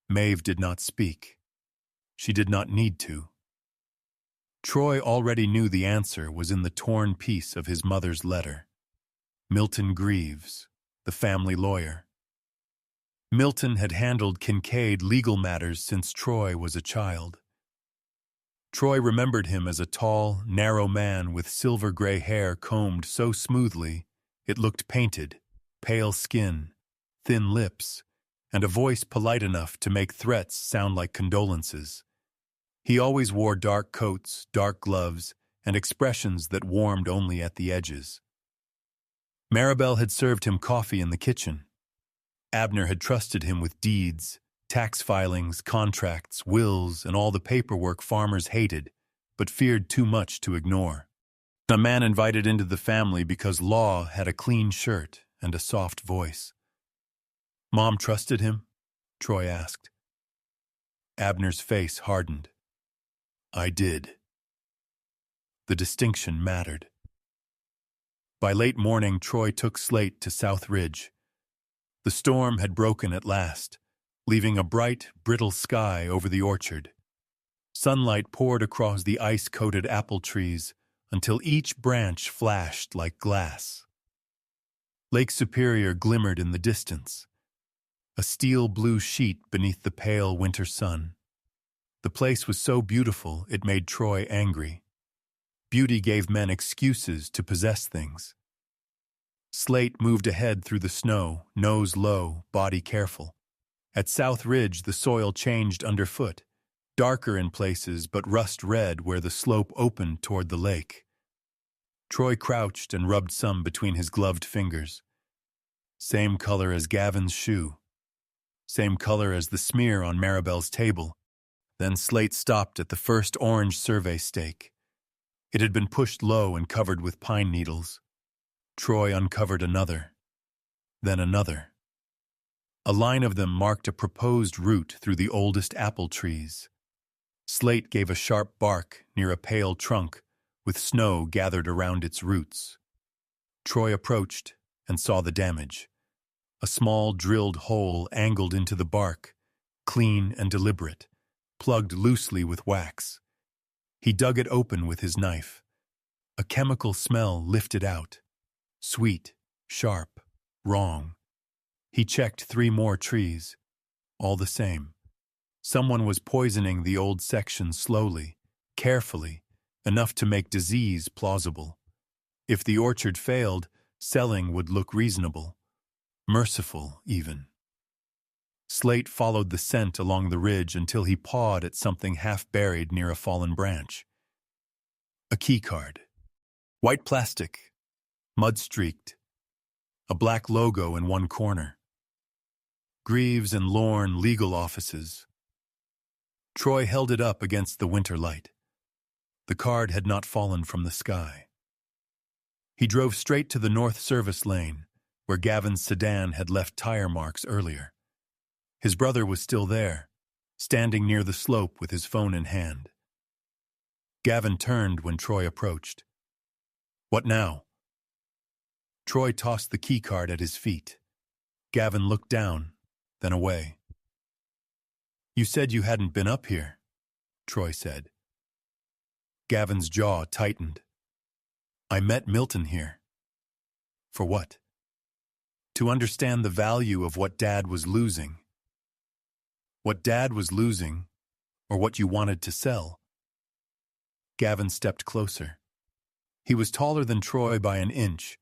Maeve did not speak. She did not need to. Troy already knew the answer was in the torn piece of his mother's letter. Milton Greaves, the family lawyer. Milton had handled Kincaid legal matters since Troy was a child. Troy remembered him as a tall, narrow man with silver-gray hair combed so smoothly it looked painted, pale skin, thin lips, and a voice polite enough to make threats sound like condolences. He always wore dark coats, dark gloves, and expressions that warmed only at the edges. Maribel had served him coffee in the kitchen. Abner had trusted him with deeds, tax filings, contracts, wills, and all the paperwork farmers hated, but feared too much to ignore. A man invited into the family because Law had a clean shirt and a soft voice. "Mom trusted him?" Troy asked. Abner's face hardened. "I did." The distinction mattered. By late morning, Troy took Slate to South Ridge. The storm had broken at last, leaving a bright, brittle sky over the orchard. Sunlight poured across the ice-coated apple trees until each branch flashed like glass. Lake Superior glimmered in the distance, a steel-blue sheet beneath the pale winter sun. The place was so beautiful it made Troy angry. Beauty gave men excuses to possess things. Slate moved ahead through the snow, nose low, body careful. At South Ridge, the soil changed underfoot, darker in places but rust-red where the slope opened toward the lake. Troy crouched and rubbed some between his gloved fingers. Same color as Gavin's shoe. Same color as the smear on Maribel's table. Then Slate stopped at the first orange survey stake. It had been pushed low and covered with pine needles. Troy uncovered another. Then another. A line of them marked a proposed route through the oldest apple trees. Slate gave a sharp bark near a pale trunk with snow gathered around its roots. Troy approached and saw the damage. A small drilled hole angled into the bark, clean and deliberate, plugged loosely with wax. He dug it open with his knife. A chemical smell lifted out. Sweet, sharp, wrong. He checked 3 more trees. All the same. Someone was poisoning the old section slowly, carefully, enough to make disease plausible. If the orchard failed, selling would look reasonable. Merciful, even. Slate followed the scent along the ridge until he pawed at something half-buried near a fallen branch. A keycard. White plastic. Mud-streaked. A black logo in one corner. Greaves and Lorne legal offices. Troy held it up against the winter light. The card had not fallen from the sky. He drove straight to the north service lane, where Gavin's sedan had left tire marks earlier. His brother was still there, standing near the slope with his phone in hand. Gavin turned when Troy approached. "What now?" Troy tossed the keycard at his feet. Gavin looked down, then away. "You said you hadn't been up here," Troy said. Gavin's jaw tightened. "I met Milton here." "For what?" "To understand the value of what Dad was losing." "What Dad was losing, or what you wanted to sell?" Gavin stepped closer. He was taller than Troy by an inch,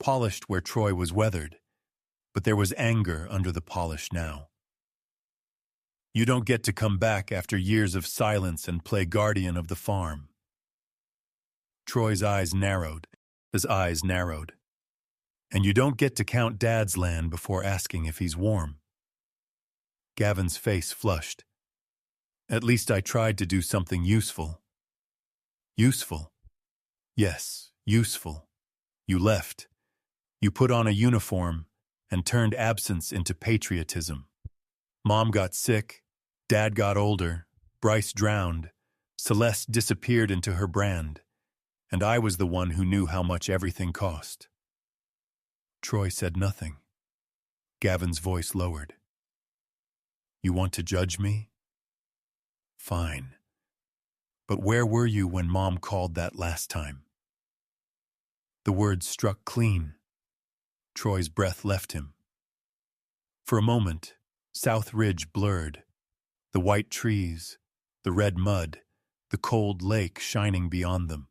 polished where Troy was weathered, but there was anger under the polish now. "You don't get to come back after years of silence and play guardian of the farm." Troy's eyes narrowed. His eyes narrowed. "And you don't get to count Dad's land before asking if he's warm." Gavin's face flushed. "At least I tried to do something useful." "Useful?" "Yes, useful. You left. You put on a uniform and turned absence into patriotism. Mom got sick, Dad got older, Bryce drowned, Celeste disappeared into her brand, and I was the one who knew how much everything cost." Troy said nothing. Gavin's voice lowered. "You want to judge me? Fine. But where were you when Mom called that last time?" The words struck clean. Troy's breath left him. For a moment, South Ridge blurred. The white trees, the red mud, the cold lake shining beyond them.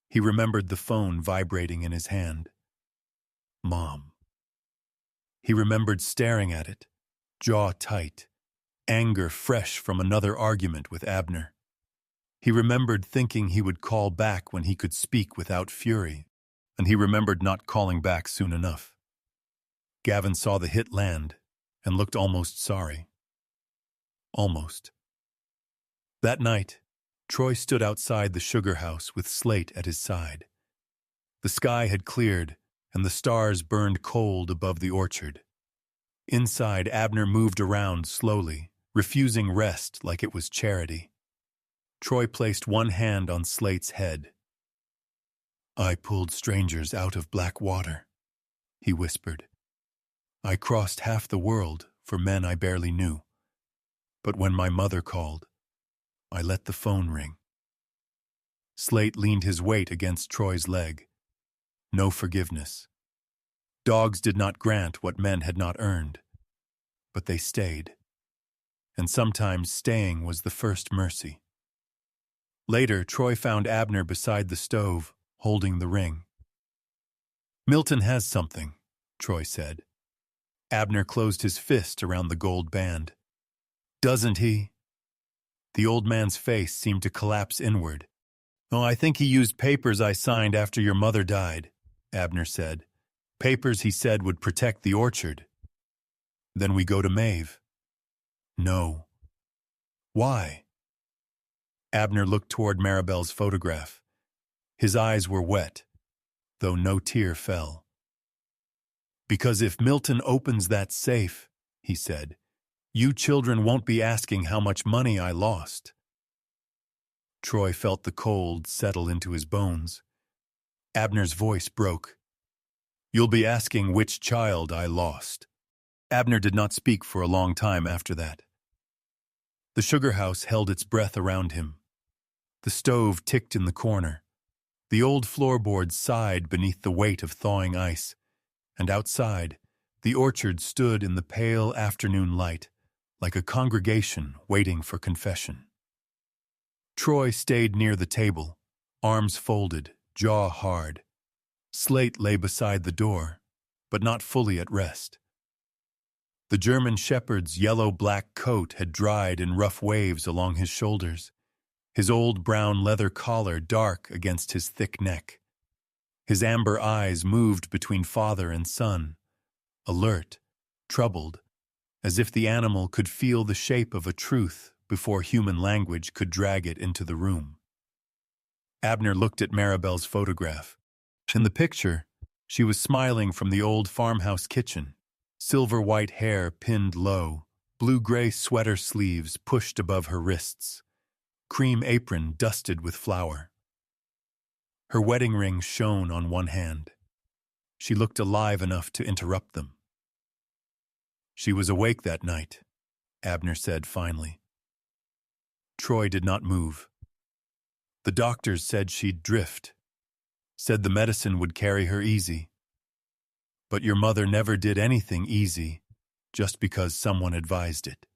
He remembered the phone vibrating in his hand. Mom. He remembered staring at it, jaw tight, anger fresh from another argument with Abner. He remembered thinking he would call back when he could speak without fury, and he remembered not calling back soon enough. Gavin saw the hit land and looked almost sorry. Almost. That night, Troy stood outside the sugar house with Slate at his side. The sky had cleared, and the stars burned cold above the orchard. Inside, Abner moved around slowly, refusing rest like it was charity. Troy placed one hand on Slate's head. "I pulled strangers out of black water," he whispered. "I crossed half the world for men I barely knew. But when my mother called, I let the phone ring." Slate leaned his weight against Troy's leg. No forgiveness. Dogs did not grant what men had not earned, but they stayed. And sometimes staying was the first mercy. Later, Troy found Abner beside the stove, holding the ring. "Milton has something," Troy said. Abner closed his fist around the gold band. "Doesn't he?" The old man's face seemed to collapse inward. "Oh, I think he used papers I signed after your mother died," Abner said. "Papers he said would protect the orchard." "Then we go to Maeve." "No." "Why?" Abner looked toward Maribel's photograph. His eyes were wet, though no tear fell. "Because if Milton opens that safe," he said, "you children won't be asking how much money I lost." Troy felt the cold settle into his bones. Abner's voice broke. "You'll be asking which child I lost." Abner did not speak for a long time after that. The sugar house held its breath around him. The stove ticked in the corner. The old floorboards sighed beneath the weight of thawing ice, and outside, the orchard stood in the pale afternoon light, like a congregation waiting for confession. Troy stayed near the table, arms folded, jaw hard. Slate lay beside the door, but not fully at rest. The German shepherd's yellow-black coat had dried in rough waves along his shoulders, his old brown leather collar dark against his thick neck. His amber eyes moved between father and son, alert, troubled, as if the animal could feel the shape of a truth before human language could drag it into the room. Abner looked at Maribel's photograph. In the picture, She was smiling from the old farmhouse kitchen, silver-white hair pinned low, blue-gray sweater sleeves pushed above her wrists, cream apron dusted with flour. Her wedding ring shone on one hand. She looked alive enough to interrupt them. "She was awake that night," Abner said finally. Troy did not move. "The doctors said she'd drift, said the medicine would carry her easy. But your mother never did anything easy just because someone advised it."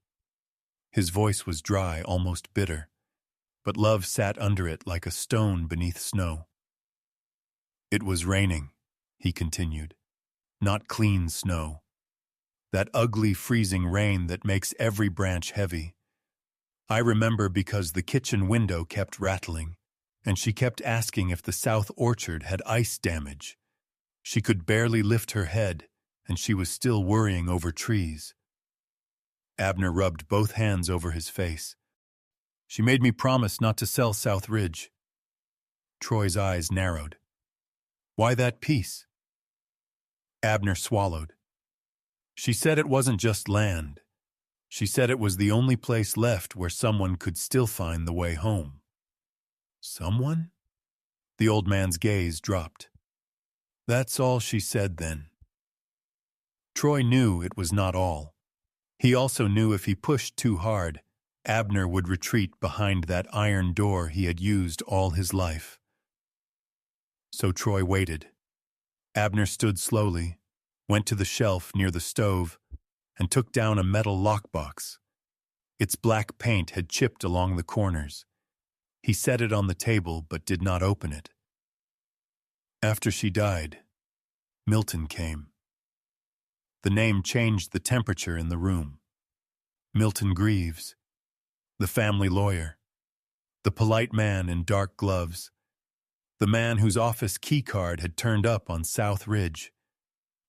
His voice was dry, almost bitter, but love sat under it like a stone beneath snow. "It was raining," he continued, "not clean snow. That ugly freezing rain that makes every branch heavy. I remember because the kitchen window kept rattling, and she kept asking if the south orchard had ice damage. She could barely lift her head, and she was still worrying over trees." Abner rubbed both hands over his face. "She made me promise not to sell South Ridge." Troy's eyes narrowed. "Why that piece?" Abner swallowed. "She said it wasn't just land. She said it was the only place left where someone could still find the way home." "Someone?" The old man's gaze dropped. "That's all she said then." Troy knew it was not all. He also knew if he pushed too hard, Abner would retreat behind that iron door he had used all his life. So Troy waited. Abner stood slowly, went to the shelf near the stove, and took down a metal lockbox. Its black paint had chipped along the corners. He set it on the table but did not open it. After she died, Milton came. The name changed the temperature in the room. Milton Greaves, the family lawyer, the polite man in dark gloves, the man whose office keycard had turned up on South Ridge,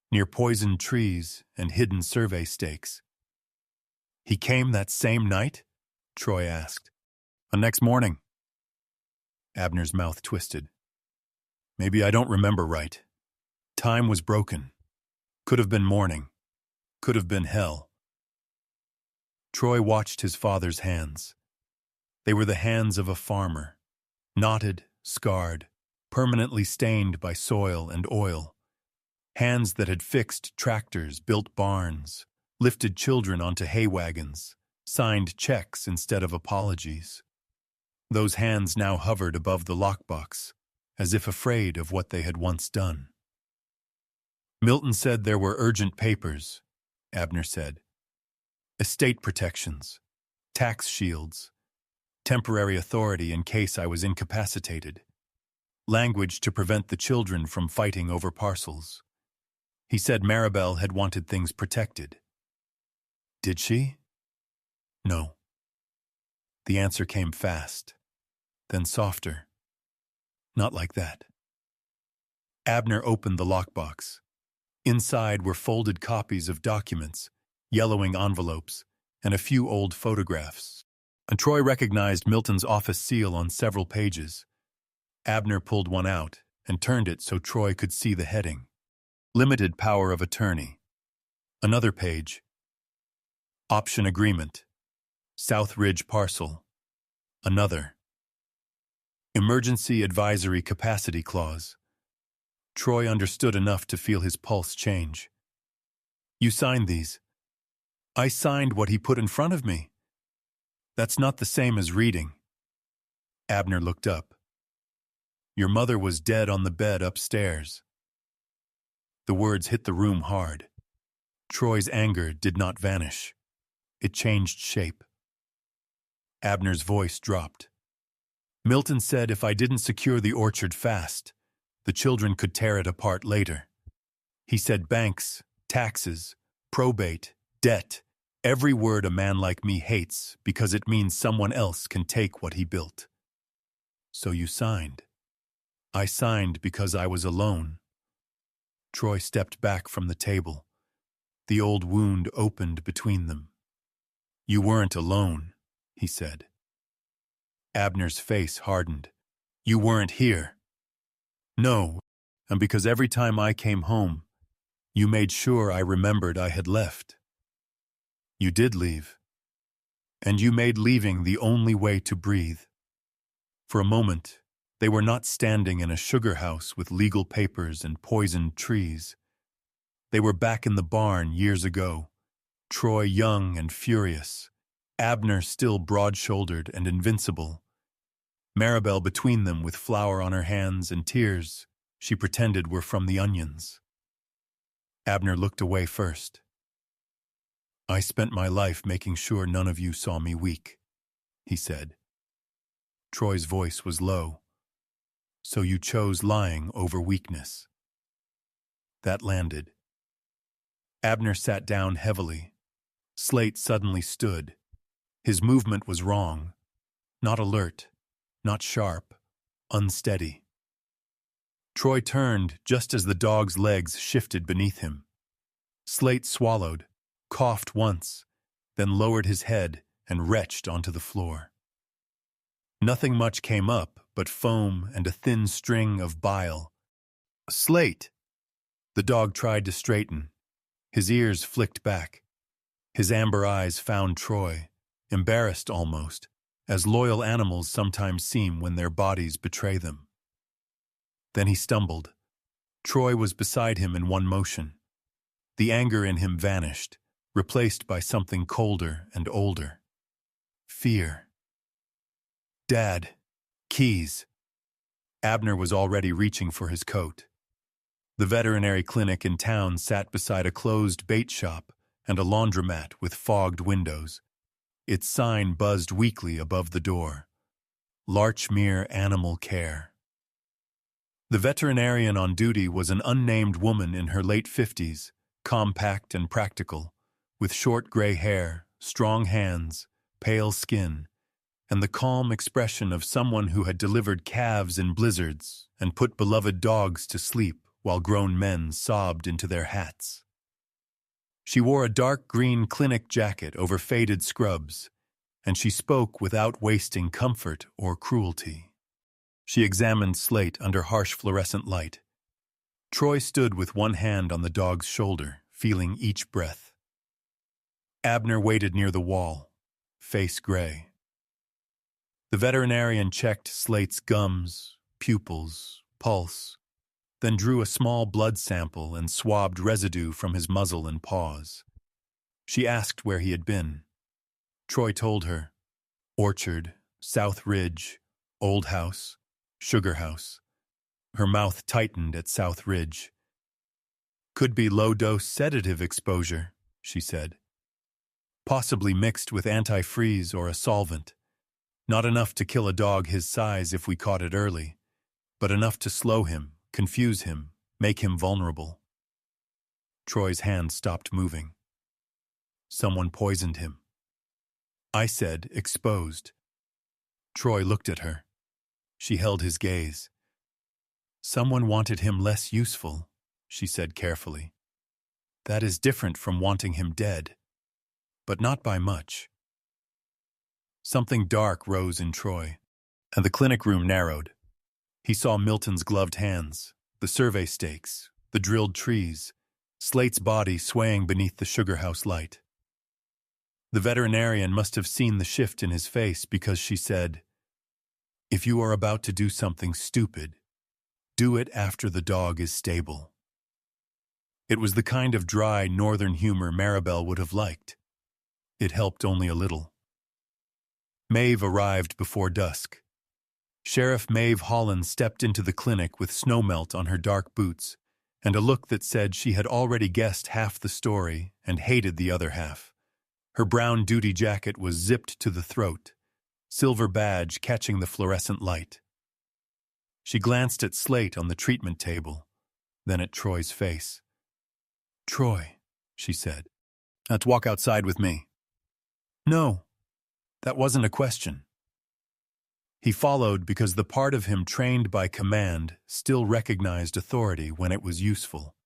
near poisoned trees and hidden survey stakes. "He came that same night?" Troy asked. "The next morning." Abner's mouth twisted. "Maybe I don't remember right. Time was broken. Could have been morning. Could have been hell." Troy watched his father's hands. They were the hands of a farmer, knotted, scarred, permanently stained by soil and oil. Hands that had fixed tractors, built barns, lifted children onto hay wagons, signed checks instead of apologies. Those hands now hovered above the lockbox, as if afraid of what they had once done. "Milton said there were urgent papers," Abner said. "Estate protections, tax shields, temporary authority in case I was incapacitated, language to prevent the children from fighting over parcels. He said Maribel had wanted things protected." "Did she?" "No." The answer came fast, then softer. "Not like that." Abner opened the lockbox. Inside were folded copies of documents, yellowing envelopes, and a few old photographs. And Troy recognized Milton's office seal on several pages. Abner pulled one out and turned it so Troy could see the heading. Limited power of attorney. Another page. Option agreement. South Ridge parcel. Another. Emergency advisory capacity clause. Troy understood enough to feel his pulse change. "You signed these." "I signed what he put in front of me." "That's not the same as reading." Abner looked up. "Your mother was dead on the bed upstairs." The words hit the room hard. Troy's anger did not vanish. It changed shape. Abner's voice dropped. "Milton said if I didn't secure the orchard fast, the children could tear it apart later. He said banks, taxes, probate, debt, every word a man like me hates because it means someone else can take what he built." "So you signed." "I signed because I was alone." Troy stepped back from the table. The old wound opened between them. "You weren't alone," he said. Abner's face hardened. "You weren't here." "No, and because every time I came home, you made sure I remembered I had left. You did leave, and you made leaving the only way to breathe. For a moment, they were not standing in a sugar house with legal papers and poisoned trees. They were back in the barn years ago, Troy young and furious, Abner still broad-shouldered and invincible, Maribel between them with flour on her hands and tears she pretended were from the onions. Abner looked away first. I spent my life making sure none of you saw me weak, he said. Troy's voice was low. So you chose lying over weakness. That landed. Abner sat down heavily. Slate suddenly stood. His movement was wrong. Not alert, not sharp, unsteady. Troy turned just as the dog's legs shifted beneath him. Slate swallowed, coughed once, then lowered his head and retched onto the floor. Nothing much came up but foam and a thin string of bile. Slate! The dog tried to straighten. His ears flicked back. His amber eyes found Troy, embarrassed almost, as loyal animals sometimes seem when their bodies betray them. Then he stumbled. Troy was beside him in one motion. The anger in him vanished, replaced by something colder and older. Fear. Dad. Keys. Abner was already reaching for his coat. The veterinary clinic in town sat beside a closed bait shop and a laundromat with fogged windows. Its sign buzzed weakly above the door. Larchmere Animal Care. The veterinarian on duty was an unnamed woman in her late 50s, compact and practical, with short gray hair, strong hands, pale skin, and the calm expression of someone who had delivered calves in blizzards and put beloved dogs to sleep while grown men sobbed into their hats. She wore a dark green clinic jacket over faded scrubs, and she spoke without wasting comfort or cruelty. She examined Slate under harsh fluorescent light. Troy stood with one hand on the dog's shoulder, feeling each breath. Abner waited near the wall, face gray. The veterinarian checked Slate's gums, pupils, pulse, then drew a small blood sample and swabbed residue from his muzzle and paws. She asked where he had been. Troy told her. Orchard, South Ridge, Old House, Sugar House. Her mouth tightened at South Ridge. Could be low-dose sedative exposure, she said. Possibly mixed with antifreeze or a solvent. Not enough to kill a dog his size if we caught it early, but enough to slow him, confuse him, make him vulnerable. Troy's hand stopped moving. Someone poisoned him. I said, exposed. Troy looked at her. She held his gaze. Someone wanted him less useful, she said carefully. That is different from wanting him dead, but not by much. Something dark rose in Troy, and the clinic room narrowed. He saw Milton's gloved hands, the survey stakes, the drilled trees, Slate's body swaying beneath the sugar house light. The veterinarian must have seen the shift in his face because she said, "If you are about to do something stupid, do it after the dog is stable." It was the kind of dry northern humor Maribel would have liked. It helped only a little. Maeve arrived before dusk. Sheriff Maeve Holland stepped into the clinic with snowmelt on her dark boots and a look that said she had already guessed half the story and hated the other half. Her brown duty jacket was zipped to the throat, silver badge catching the fluorescent light. She glanced at Slate on the treatment table, then at Troy's face. "Troy," she said, "let's walk outside with me." "No, that wasn't a question." He followed because the part of him trained by command still recognized authority when it was useful.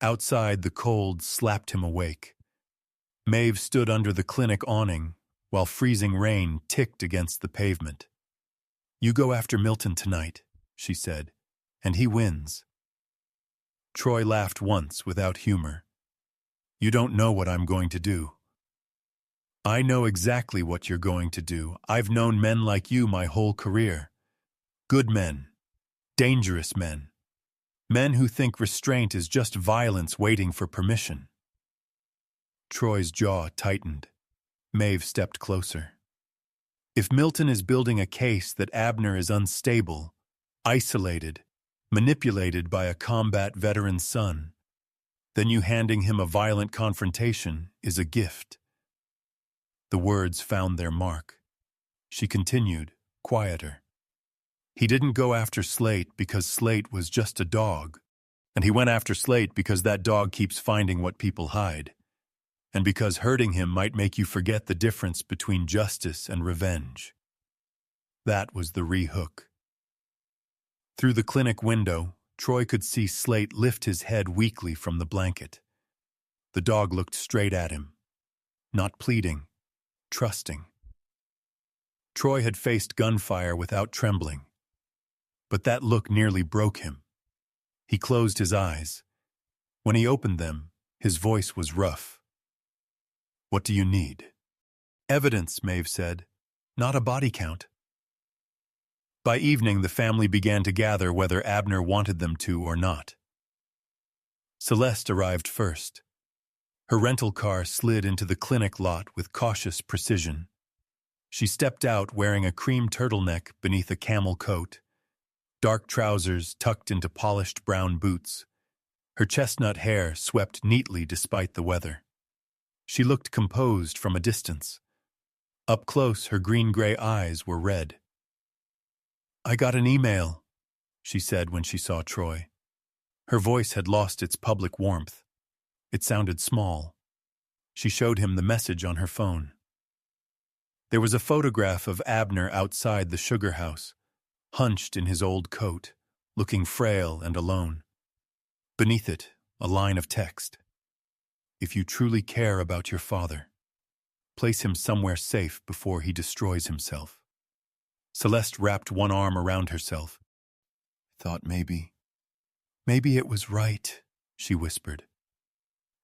Outside, the cold slapped him awake. Maeve stood under the clinic awning while freezing rain ticked against the pavement. "You go after Milton tonight," she said, and he wins. Troy laughed once without humor. You don't know what I'm going to do. I know exactly what you're going to do. I've known men like you my whole career. Good men. Dangerous men. Men who think restraint is just violence waiting for permission. Troy's jaw tightened. Maeve stepped closer. If Milton is building a case that Abner is unstable, isolated, manipulated by a combat veteran's son, then you handing him a violent confrontation is a gift. The words found their mark. She continued, quieter. He didn't go after Slate because Slate was just a dog, and he went after Slate because that dog keeps finding what people hide, and because hurting him might make you forget the difference between justice and revenge. That was the re-hook. Through the clinic window, Troy could see Slate lift his head weakly from the blanket. The dog looked straight at him, not pleading, trusting. Troy had faced gunfire without trembling, but that look nearly broke him. He closed his eyes. When he opened them, his voice was rough. What do you need? Evidence, Maeve said, not a body count. By evening, the family began to gather whether Abner wanted them to or not. Celeste arrived first. Her rental car slid into the clinic lot with cautious precision. She stepped out wearing a cream turtleneck beneath a camel coat, dark trousers tucked into polished brown boots. Her chestnut hair swept neatly despite the weather. She looked composed from a distance. Up close, her green-gray eyes were red. I got an email, she said when she saw Troy. Her voice had lost its public warmth. It sounded small. She showed him the message on her phone. There was a photograph of Abner outside the sugar house, hunched in his old coat, looking frail and alone. Beneath it, a line of text. If you truly care about your father, place him somewhere safe before he destroys himself. Celeste wrapped one arm around herself. Thought maybe it was right, she whispered.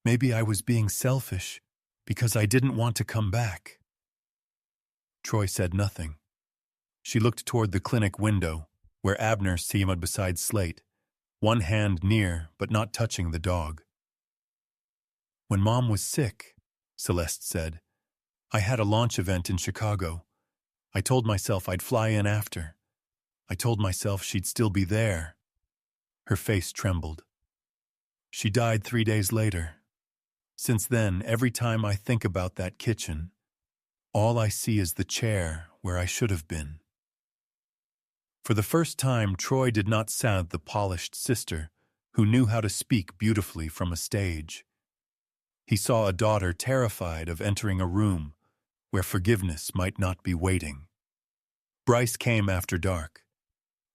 Maybe I was being selfish because I didn't want to come back. Troy said nothing. She looked toward the clinic window, where Abner seemed beside Slate, one hand near but not touching the dog. When Mom was sick, Celeste said, I had a launch event in Chicago. I told myself I'd fly in after. I told myself she'd still be there. Her face trembled. She died 3 days later. Since then, every time I think about that kitchen, all I see is the chair where I should have been. For the first time, Troy did not sound the polished sister who knew how to speak beautifully from a stage. He saw a daughter terrified of entering a room where forgiveness might not be waiting. Bryce came after dark.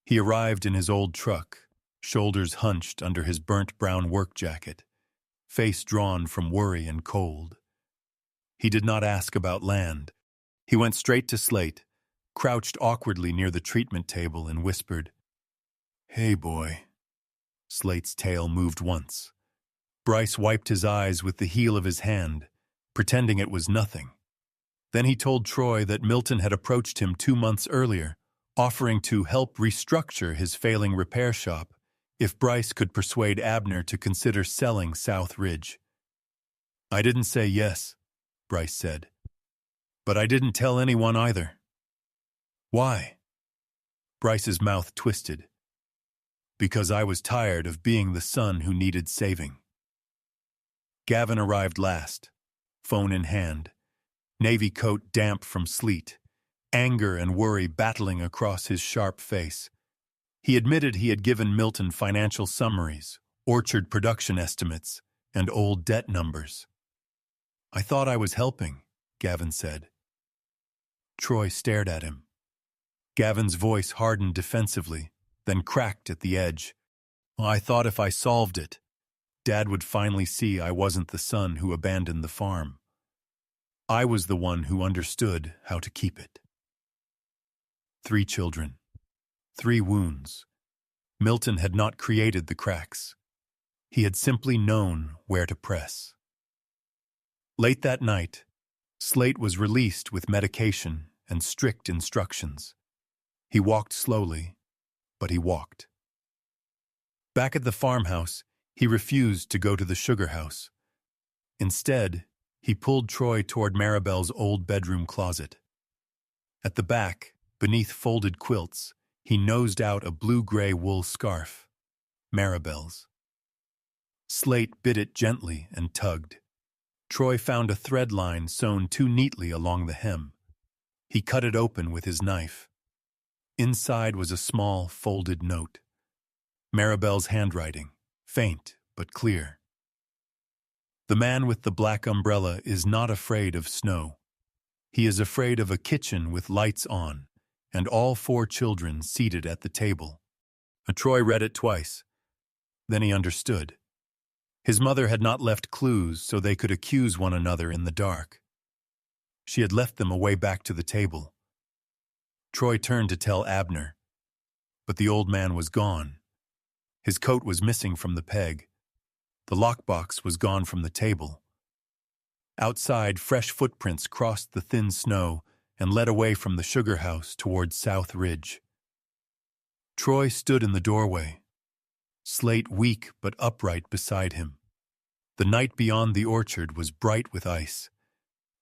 He arrived in his old truck, shoulders hunched under his burnt brown work jacket, face drawn from worry and cold. He did not ask about land. He went straight to Slate, crouched awkwardly near the treatment table and whispered, Hey, boy. Slate's tail moved once. Bryce wiped his eyes with the heel of his hand, pretending it was nothing. Then he told Troy that Milton had approached him 2 months earlier, offering to help restructure his failing repair shop if Bryce could persuade Abner to consider selling South Ridge. I didn't say yes, Bryce said. But I didn't tell anyone either. Why? Bryce's mouth twisted. Because I was tired of being the son who needed saving. Gavin arrived last, phone in hand, navy coat damp from sleet, anger and worry battling across his sharp face. He admitted he had given Milton financial summaries, orchard production estimates, and old debt numbers. I thought I was helping, Gavin said. Troy stared at him. Gavin's voice hardened defensively, then cracked at the edge. I thought if I solved it, Dad would finally see I wasn't the son who abandoned the farm. I was the one who understood how to keep it. 3 children, 3 wounds, Milton had not created the cracks. He had simply known where to press. Late that night, Slate was released with medication and strict instructions. He walked slowly, but he walked. Back at the farmhouse, he refused to go to the sugar house. Instead, he pulled Troy toward Maribel's old bedroom closet. At the back, beneath folded quilts, he nosed out a blue-gray wool scarf, Maribel's. Slate bit it gently and tugged. Troy found a thread line sewn too neatly along the hem. He cut it open with his knife. Inside was a small, folded note. Maribel's handwriting, faint but clear. The man with the black umbrella is not afraid of snow. He is afraid of a kitchen with lights on, and all 4 children seated at the table. Troy read it twice. Then he understood. His mother had not left clues so they could accuse one another in the dark. She had left them away back to the table. Troy turned to tell Abner, but the old man was gone. His coat was missing from the peg. The lockbox was gone from the table. Outside, fresh footprints crossed the thin snow and led away from the sugar house toward South Ridge. Troy stood in the doorway, Slate weak but upright beside him. The night beyond the orchard was bright with ice,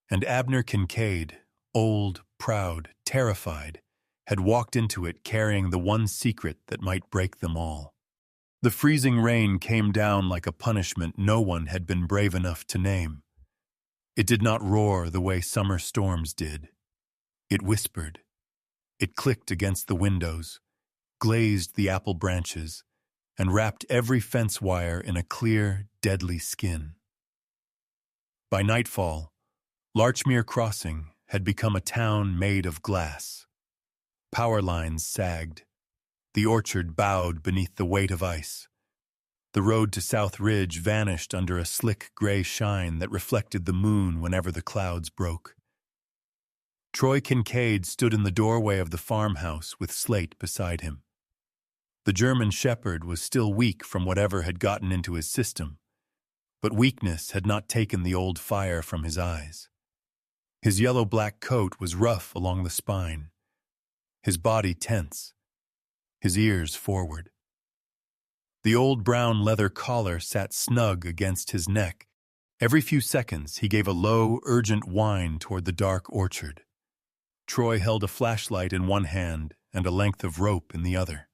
and Abner Kincaid, old, proud, terrified, had walked into it carrying the one secret that might break them all. The freezing rain came down like a punishment no one had been brave enough to name. It did not roar the way summer storms did. It whispered. It clicked against the windows, glazed the apple branches, and wrapped every fence wire in a clear, deadly skin. By nightfall, Larchmere Crossing had become a town made of glass. Power lines sagged. The orchard bowed beneath the weight of ice. The road to South Ridge vanished under a slick gray shine that reflected the moon whenever the clouds broke. Troy Kincaid stood in the doorway of the farmhouse with Slate beside him. The German shepherd was still weak from whatever had gotten into his system, but weakness had not taken the old fire from his eyes. His yellow-black coat was rough along the spine, his body tense, his ears forward. The old brown leather collar sat snug against his neck. Every few seconds he gave a low, urgent whine toward the dark orchard. Troy held a flashlight in one hand and a length of rope in the other.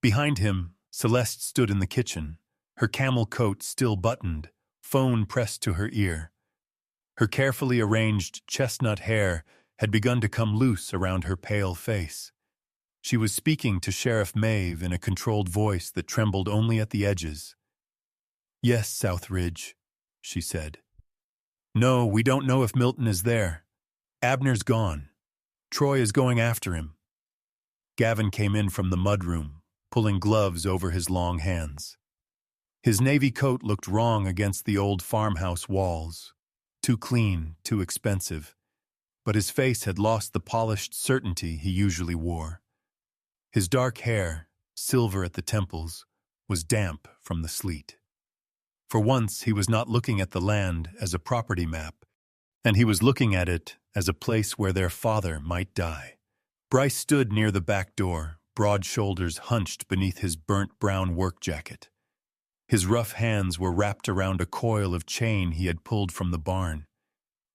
Behind him, Celeste stood in the kitchen, her camel coat still buttoned, phone pressed to her ear. Her carefully arranged chestnut hair had begun to come loose around her pale face. She was speaking to Sheriff Maeve in a controlled voice that trembled only at the edges. "Yes, South Ridge," she said. "No, we don't know if Milton is there. Abner's gone. Troy is going after him." Gavin came in from the mudroom, pulling gloves over his long hands. His navy coat looked wrong against the old farmhouse walls. Too clean, too expensive. But his face had lost the polished certainty he usually wore. His dark hair, silver at the temples, was damp from the sleet. For once he was not looking at the land as a property map, and he was looking at it as a place where their father might die. Bryce stood near the back door, broad shoulders hunched beneath his burnt brown work jacket. His rough hands were wrapped around a coil of chain he had pulled from the barn.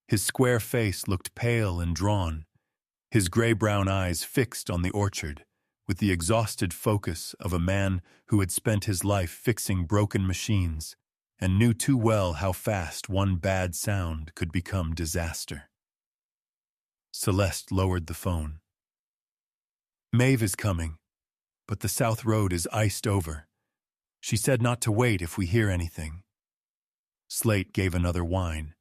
His square face looked pale and drawn, his gray-brown eyes fixed on the orchard, with the exhausted focus of a man who had spent his life fixing broken machines and knew too well how fast one bad sound could become disaster. Celeste lowered the phone. "Maeve is coming, but the South Road is iced over. She said not to wait if we hear anything." Slate gave another whine.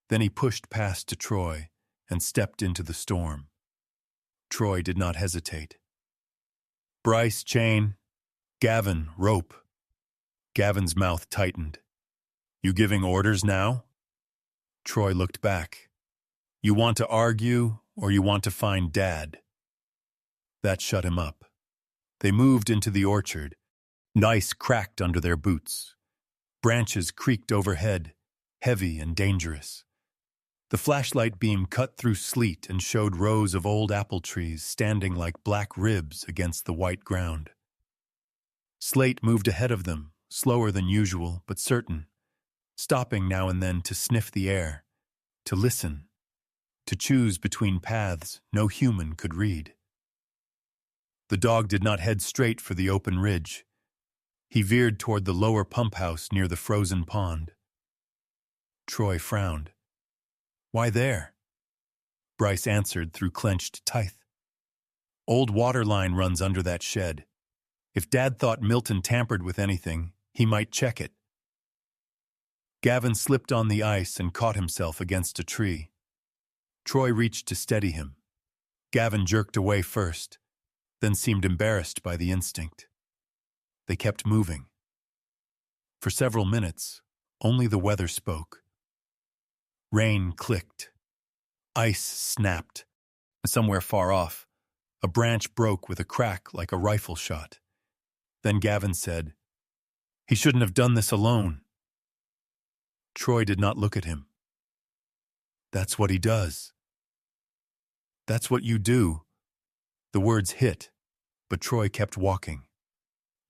Then he pushed past to Troy and stepped into the storm. Troy did not hesitate. "Bryce, chain. Gavin, rope." Gavin's mouth tightened. "You giving orders now?" Troy looked back. "You want to argue, or you want to find Dad?" That shut him up. They moved into the orchard. Ice cracked under their boots. Branches creaked overhead, heavy and dangerous. The flashlight beam cut through sleet and showed rows of old apple trees standing like black ribs against the white ground. Slate moved ahead of them, slower than usual, but certain, stopping now and then to sniff the air, to listen, to choose between paths no human could read. The dog did not head straight for the open ridge. He veered toward the lower pump house near the frozen pond. Troy frowned. "Why there?" Bryce answered through clenched teeth. "Old water line runs under that shed. If Dad thought Milton tampered with anything, he might check it." Gavin slipped on the ice and caught himself against a tree. Troy reached to steady him. Gavin jerked away first, then seemed embarrassed by the instinct. They kept moving. For several minutes, only the weather spoke. Rain clicked. Ice snapped. Somewhere far off, a branch broke with a crack like a rifle shot. Then Gavin said, "He shouldn't have done this alone." Troy did not look at him. "That's what he does. That's what you do." The words hit, but Troy kept walking.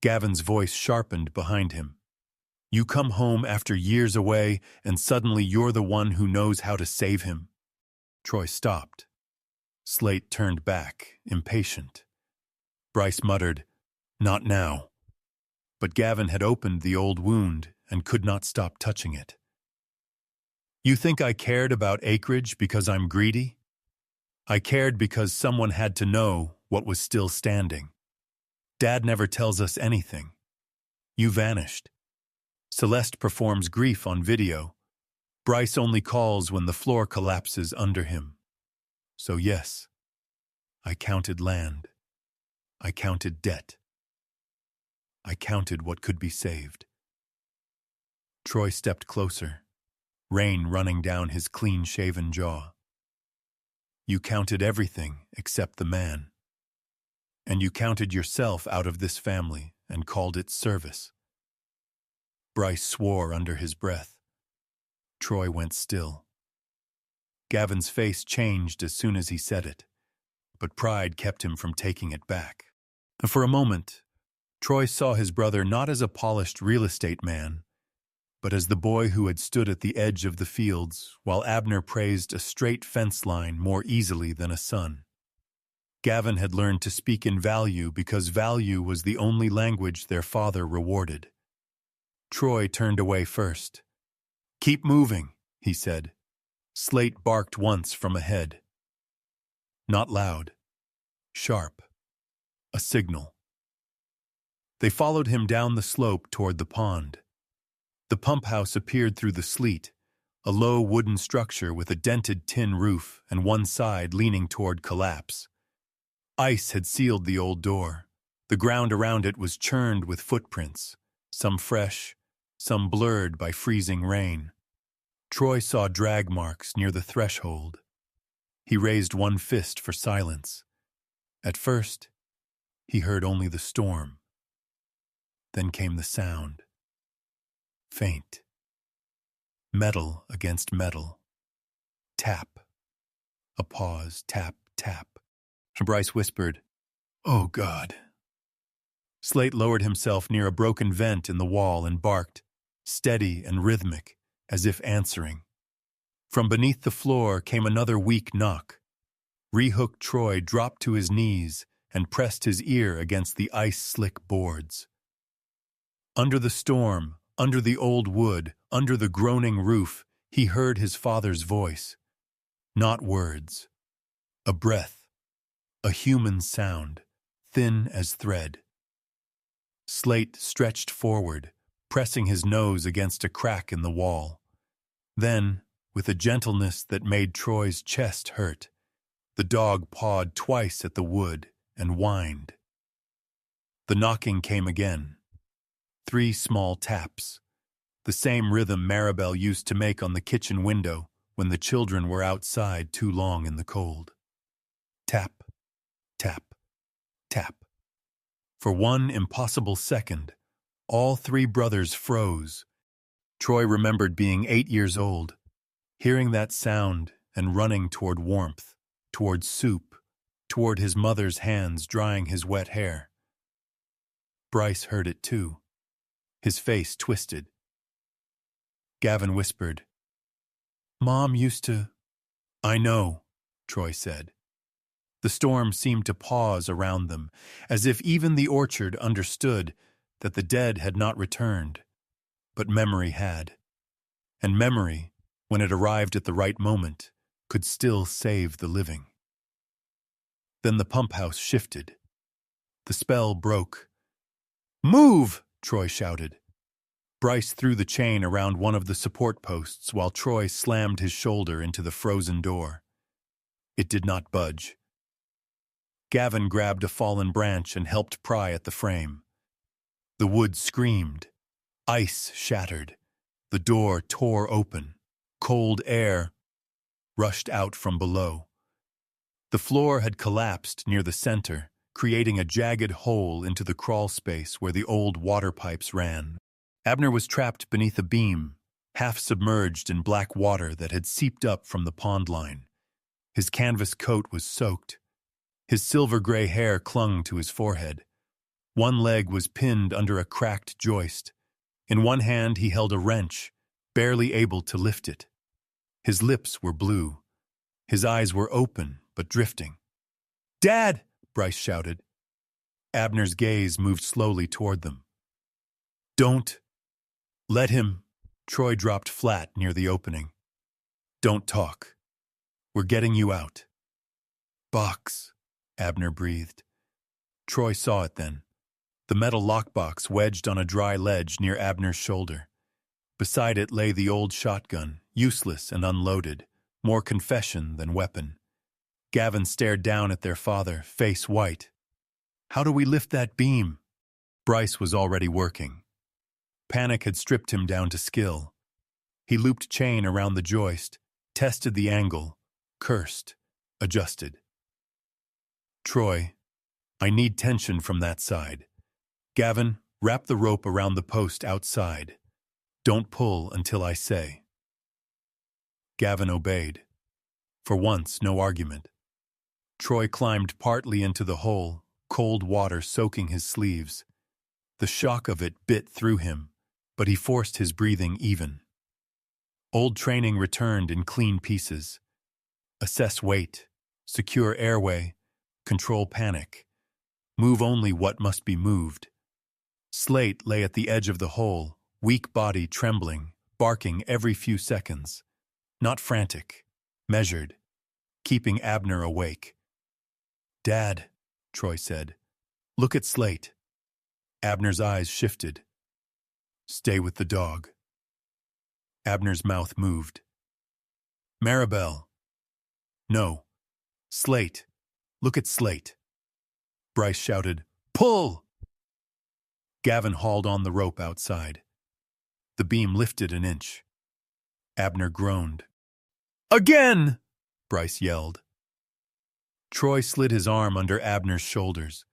Gavin's voice sharpened behind him. "You come home after years away, and suddenly you're the one who knows how to save him." Troy stopped. Slate turned back, impatient. Bryce muttered, "Not now." But Gavin had opened the old wound and could not stop touching it. "You think I cared about acreage because I'm greedy? I cared because someone had to know what was still standing. Dad never tells us anything. You vanished. Celeste performs grief on video. Bryce only calls when the floor collapses under him. So yes, I counted land. I counted debt. I counted what could be saved." Troy stepped closer, rain running down his clean-shaven jaw. "You counted everything except the man. And you counted yourself out of this family and called it service." Bryce swore under his breath. Troy went still. Gavin's face changed as soon as he said it, but pride kept him from taking it back. For a moment, Troy saw his brother not as a polished real estate man, but as the boy who had stood at the edge of the fields while Abner praised a straight fence line more easily than a son. Gavin had learned to speak in value because value was the only language their father rewarded. Troy turned away first. "Keep moving," he said. Slate barked once from ahead. Not loud. Sharp. A signal. They followed him down the slope toward the pond. The pump house appeared through the sleet, a low wooden structure with a dented tin roof and one side leaning toward collapse. Ice had sealed the old door. The ground around it was churned with footprints, some fresh, some blurred by freezing rain. Troy saw drag marks near the threshold. He raised one fist for silence. At first, he heard only the storm. Then came the sound. Faint. Metal against metal. Tap. A pause, tap, tap. Bryce whispered, "Oh, God." Slate lowered himself near a broken vent in the wall and barked, steady and rhythmic, as if answering. From beneath the floor came another weak knock. Rehooked Troy dropped to his knees and pressed his ear against the ice-slick boards. Under the storm, under the old wood, under the groaning roof, he heard his father's voice. Not words. A breath. A human sound, thin as thread. Slate stretched forward, pressing his nose against a crack in the wall. Then, with a gentleness that made Troy's chest hurt, the dog pawed twice at the wood and whined. The knocking came again. 3 small taps, the same rhythm Maribel used to make on the kitchen window when the children were outside too long in the cold. Tap, tap, tap. For one impossible second, all three brothers froze. Troy remembered being 8 years old, hearing that sound and running toward warmth, toward soup, toward his mother's hands drying his wet hair. Bryce heard it too. His face twisted. Gavin whispered, "Mom used to—" "I know," Troy said. The storm seemed to pause around them, as if even the orchard understood that the dead had not returned, but memory had. And memory, when it arrived at the right moment, could still save the living. Then the pump house shifted. The spell broke. "Move!" Troy shouted. Bryce threw the chain around one of the support posts while Troy slammed his shoulder into the frozen door. It did not budge. Gavin grabbed a fallen branch and helped pry at the frame. The wood screamed. Ice shattered. The door tore open. Cold air rushed out from below. The floor had collapsed near the center, creating a jagged hole into the crawl space where the old water pipes ran. Abner was trapped beneath a beam, half submerged in black water that had seeped up from the pond line. His canvas coat was soaked. His silver-gray hair clung to his forehead. One leg was pinned under a cracked joist. In one hand he held a wrench, barely able to lift it. His lips were blue. His eyes were open, but drifting. "Dad!" Bryce shouted. Abner's gaze moved slowly toward them. "Don't let him." Troy dropped flat near the opening. "Don't talk. We're getting you out." "Box," Abner breathed. Troy saw it then. The metal lockbox wedged on a dry ledge near Abner's shoulder. Beside it lay the old shotgun, useless and unloaded, more confession than weapon. Gavin stared down at their father, face white. "How do we lift that beam?" Bryce was already working. Panic had stripped him down to skill. He looped chain around the joist, tested the angle, cursed, adjusted. "Troy, I need tension from that side. Gavin, wrap the rope around the post outside. Don't pull until I say." Gavin obeyed. For once, no argument. Troy climbed partly into the hole, cold water soaking his sleeves. The shock of it bit through him, but he forced his breathing even. Old training returned in clean pieces. Assess weight, secure airway, control panic, move only what must be moved. Slate lay at the edge of the hole, weak body trembling, barking every few seconds. Not frantic, measured, keeping Abner awake. "Dad," Troy said, "look at Slate." Abner's eyes shifted. "Stay with the dog." Abner's mouth moved. "Maribel." "No. Slate. Look at Slate." Bryce shouted, "Pull!" Gavin hauled on the rope outside. The beam lifted an inch. Abner groaned. "Again!" Bryce yelled. Troy slid his arm under Abner's shoulders.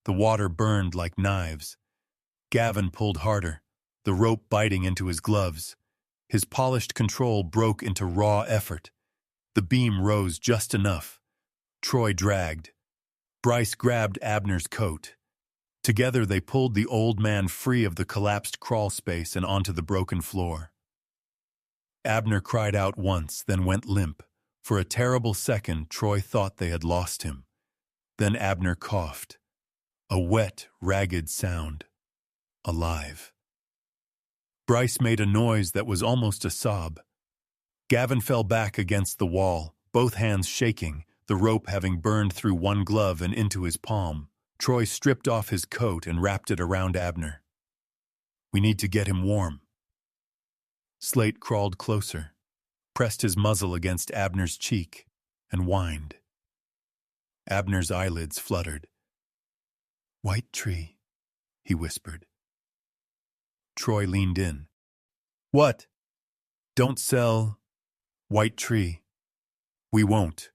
The water burned like knives. Gavin pulled harder, the rope biting into his gloves. His polished control broke into raw effort. The beam rose just enough. Troy dragged. Bryce grabbed Abner's coat. Together they pulled the old man free of the collapsed crawl space and onto the broken floor. Abner cried out once, then went limp. For a terrible second, Troy thought they had lost him. Then Abner coughed. A wet, ragged sound. Alive. Bryce made a noise that was almost a sob. Gavin fell back against the wall, both hands shaking, the rope having burned through one glove and into his palm. Troy stripped off his coat and wrapped it around Abner. "We need to get him warm." Slate crawled closer, pressed his muzzle against Abner's cheek, and whined. Abner's eyelids fluttered. "White tree," he whispered. Troy leaned in. "What?" "Don't sell white tree. We won't."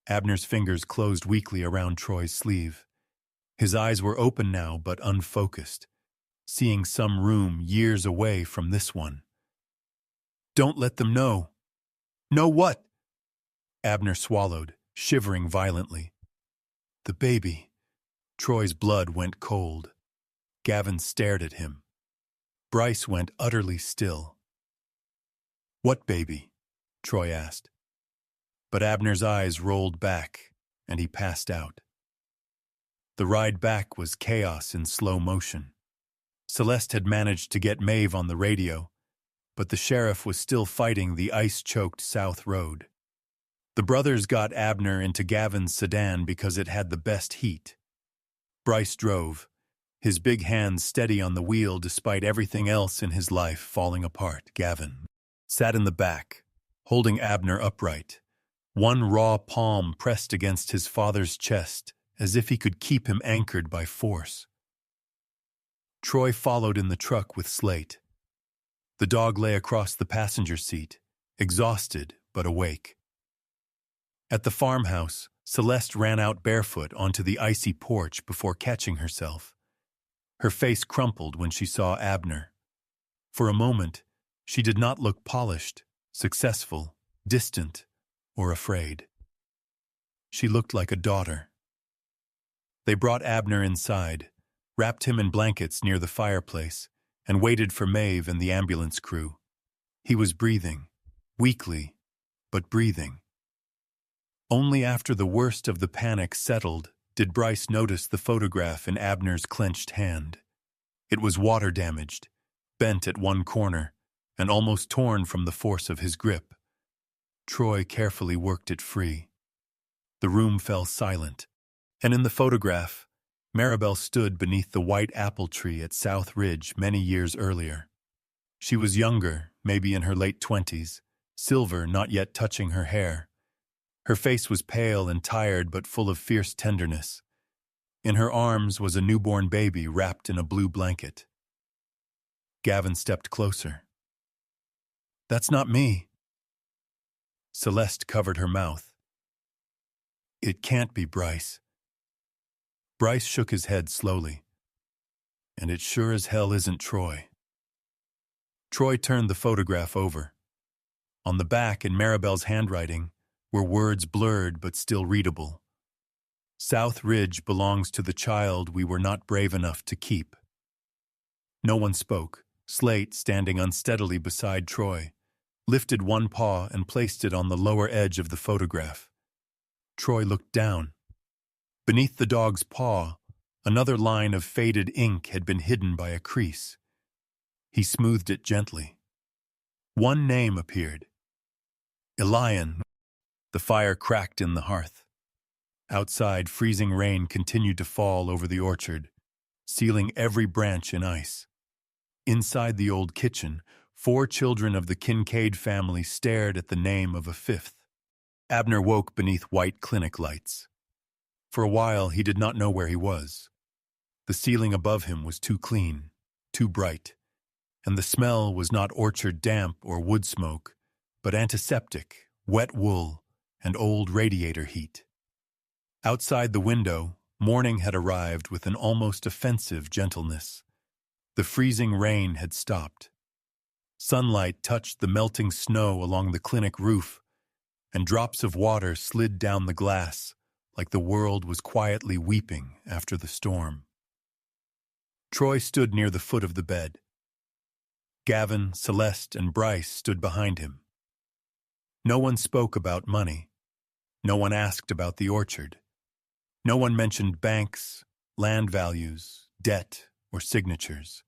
Abner's fingers closed weakly around Troy's sleeve. His eyes were open now but unfocused, seeing some room years away from this one. "Don't let them know." "Know what?" Abner swallowed, shivering violently. "The baby." Troy's blood went cold. Gavin stared at him. Bryce went utterly still. "What baby?" Troy asked. But Abner's eyes rolled back, and he passed out. The ride back was chaos in slow motion. Celeste had managed to get Maeve on the radio, but the sheriff was still fighting the ice-choked South Road. The brothers got Abner into Gavin's sedan because it had the best heat. Bryce drove, his big hands steady on the wheel despite everything else in his life falling apart. Gavin sat in the back, holding Abner upright, one raw palm pressed against his father's chest as if he could keep him anchored by force. Troy followed in the truck with Slate. The dog lay across the passenger seat, exhausted but awake. At the farmhouse, Celeste ran out barefoot onto the icy porch before catching herself. Her face crumpled when she saw Abner. For a moment, she did not look polished, successful, distant, or afraid. She looked like a daughter. They brought Abner inside, wrapped him in blankets near the fireplace, and waited for Maeve and the ambulance crew. He was breathing, weakly, but breathing. Only after the worst of the panic settled did Bryce notice the photograph in Abner's clenched hand. It was water-damaged, bent at one corner, and almost torn from the force of his grip. Troy carefully worked it free. The room fell silent, and in the photograph, Maribel stood beneath the white apple tree at South Ridge many years earlier. She was younger, maybe in her late 20s, silver not yet touching her hair. Her face was pale and tired but full of fierce tenderness. In her arms was a newborn baby wrapped in a blue blanket. Gavin stepped closer. "That's not me." Celeste covered her mouth. "It can't be Bryce." Bryce shook his head slowly. "And it sure as hell isn't Troy." Troy turned the photograph over. On the back, in Maribel's handwriting, were words blurred but still readable. "South Ridge belongs to the child we were not brave enough to keep." No one spoke. Slate, standing unsteadily beside Troy, lifted one paw and placed it on the lower edge of the photograph. Troy looked down. Beneath the dog's paw, another line of faded ink had been hidden by a crease. He smoothed it gently. One name appeared. Elian. The fire cracked in the hearth. Outside, freezing rain continued to fall over the orchard, sealing every branch in ice. Inside the old kitchen, 4 children of the Kincaid family stared at the name of a 5th. Abner woke beneath white clinic lights. For a while, he did not know where he was. The ceiling above him was too clean, too bright, and the smell was not orchard damp or wood smoke, but antiseptic, wet wool, and old radiator heat. Outside the window, morning had arrived with an almost offensive gentleness. The freezing rain had stopped. Sunlight touched the melting snow along the clinic roof, and drops of water slid down the glass like the world was quietly weeping after the storm. Troy stood near the foot of the bed. Gavin, Celeste, and Bryce stood behind him. No one spoke about money. No one asked about the orchard. No one mentioned banks, land values, debt, or signatures.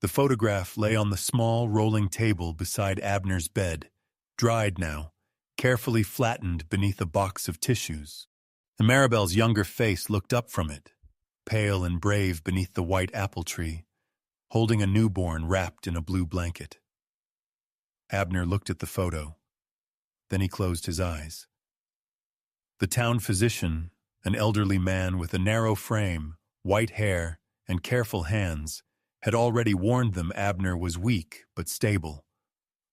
The photograph lay on the small rolling table beside Abner's bed, dried now, carefully flattened beneath a box of tissues. And Maribel's younger face looked up from it, pale and brave beneath the white apple tree, holding a newborn wrapped in a blue blanket. Abner looked at the photo. Then he closed his eyes. The town physician, an elderly man with a narrow frame, white hair, and careful hands, had already warned them Abner was weak but stable.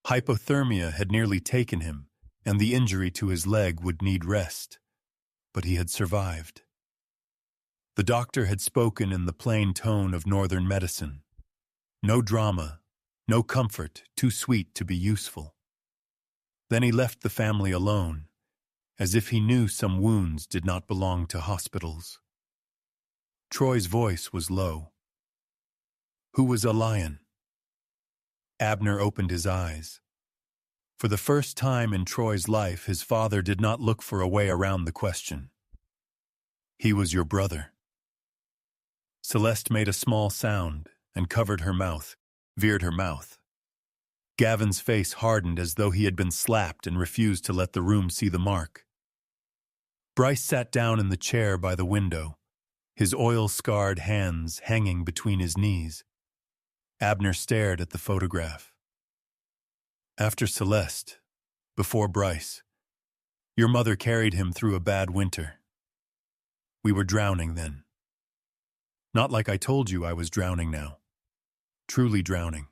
Hypothermia had nearly taken him, and the injury to his leg would need rest. But he had survived. The doctor had spoken in the plain tone of northern medicine. No drama, no comfort, too sweet to be useful. Then he left the family alone, as if he knew some wounds did not belong to hospitals. Troy's voice was low. Who was a lion? Abner opened his eyes. For the first time in Troy's life, his father did not look for a way around the question. He was your brother. Celeste made a small sound and covered her mouth, veered her mouth. Gavin's face hardened as though he had been slapped and refused to let the room see the mark. Bryce sat down in the chair by the window, his oil-scarred hands hanging between his knees. Abner stared at the photograph. After Celeste, before Bryce, your mother carried him through a bad winter. We were drowning then. Not like I told you I was drowning now. Truly drowning.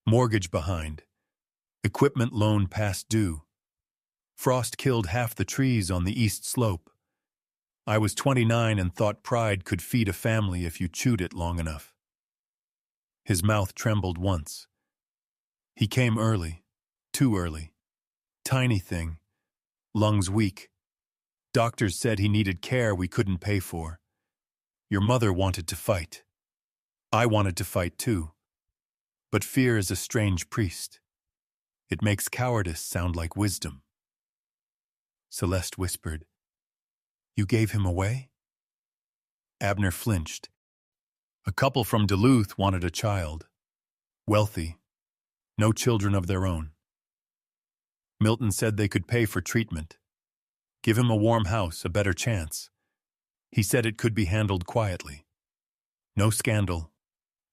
Mortgage behind. Equipment loan past due. Frost killed half the trees on the east slope. I was 29 and thought pride could feed a family if you chewed it long enough. His mouth trembled once. He came early, too early. Tiny thing, lungs weak. Doctors said he needed care we couldn't pay for. Your mother wanted to fight. I wanted to fight too. But fear is a strange priest. It makes cowardice sound like wisdom. Celeste whispered, You gave him away? Abner flinched. A couple from Duluth wanted a child. Wealthy. No children of their own. Milton said they could pay for treatment. Give him a warm house, a better chance. He said it could be handled quietly. No scandal,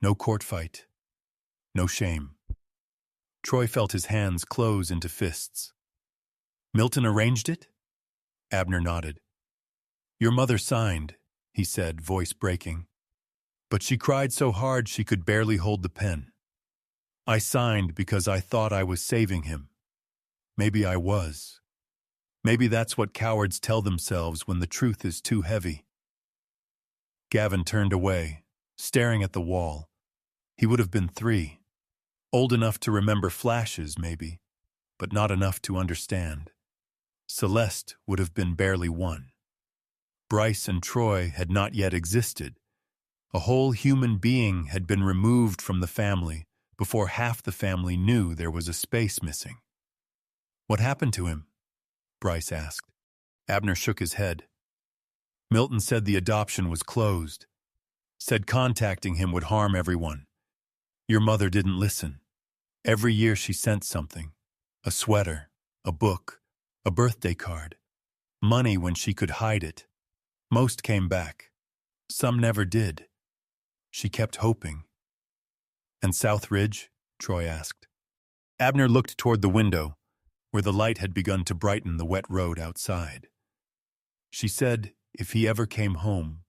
no court fight, no shame. Troy felt his hands close into fists. Milton arranged it? Abner nodded. Your mother signed, he said, voice breaking. But she cried so hard she could barely hold the pen. I signed because I thought I was saving him. Maybe I was. Maybe that's what cowards tell themselves when the truth is too heavy. Gavin turned away, staring at the wall. He would have been 3. Old enough to remember flashes, maybe, but not enough to understand. Celeste would have been barely 1. Bryce and Troy had not yet existed. A whole human being had been removed from the family before half the family knew there was a space missing. What happened to him? Bryce asked. Abner shook his head. Milton said the adoption was closed. Said contacting him would harm everyone. Your mother didn't listen. Every year she sent something. A sweater, a book, a birthday card. Money when she could hide it. Most came back. Some never did. She kept hoping. And South Ridge? Troy asked. Abner looked toward the window, where the light had begun to brighten the wet road outside. She said if he ever came home,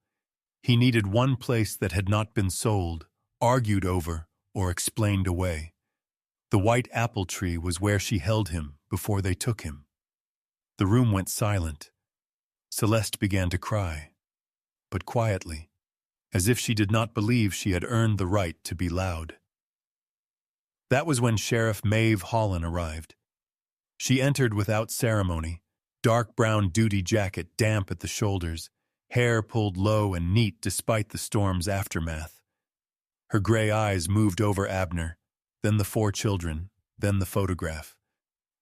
he needed one place that had not been sold, argued over, or explained away. The white apple tree was where she held him before they took him. The room went silent. Celeste began to cry, but quietly, as if she did not believe she had earned the right to be loud. That was when Sheriff Maeve Holland arrived. She entered without ceremony, dark brown duty jacket damp at the shoulders, hair pulled low and neat despite the storm's aftermath. Her gray eyes moved over Abner, then the 4 children, then the photograph.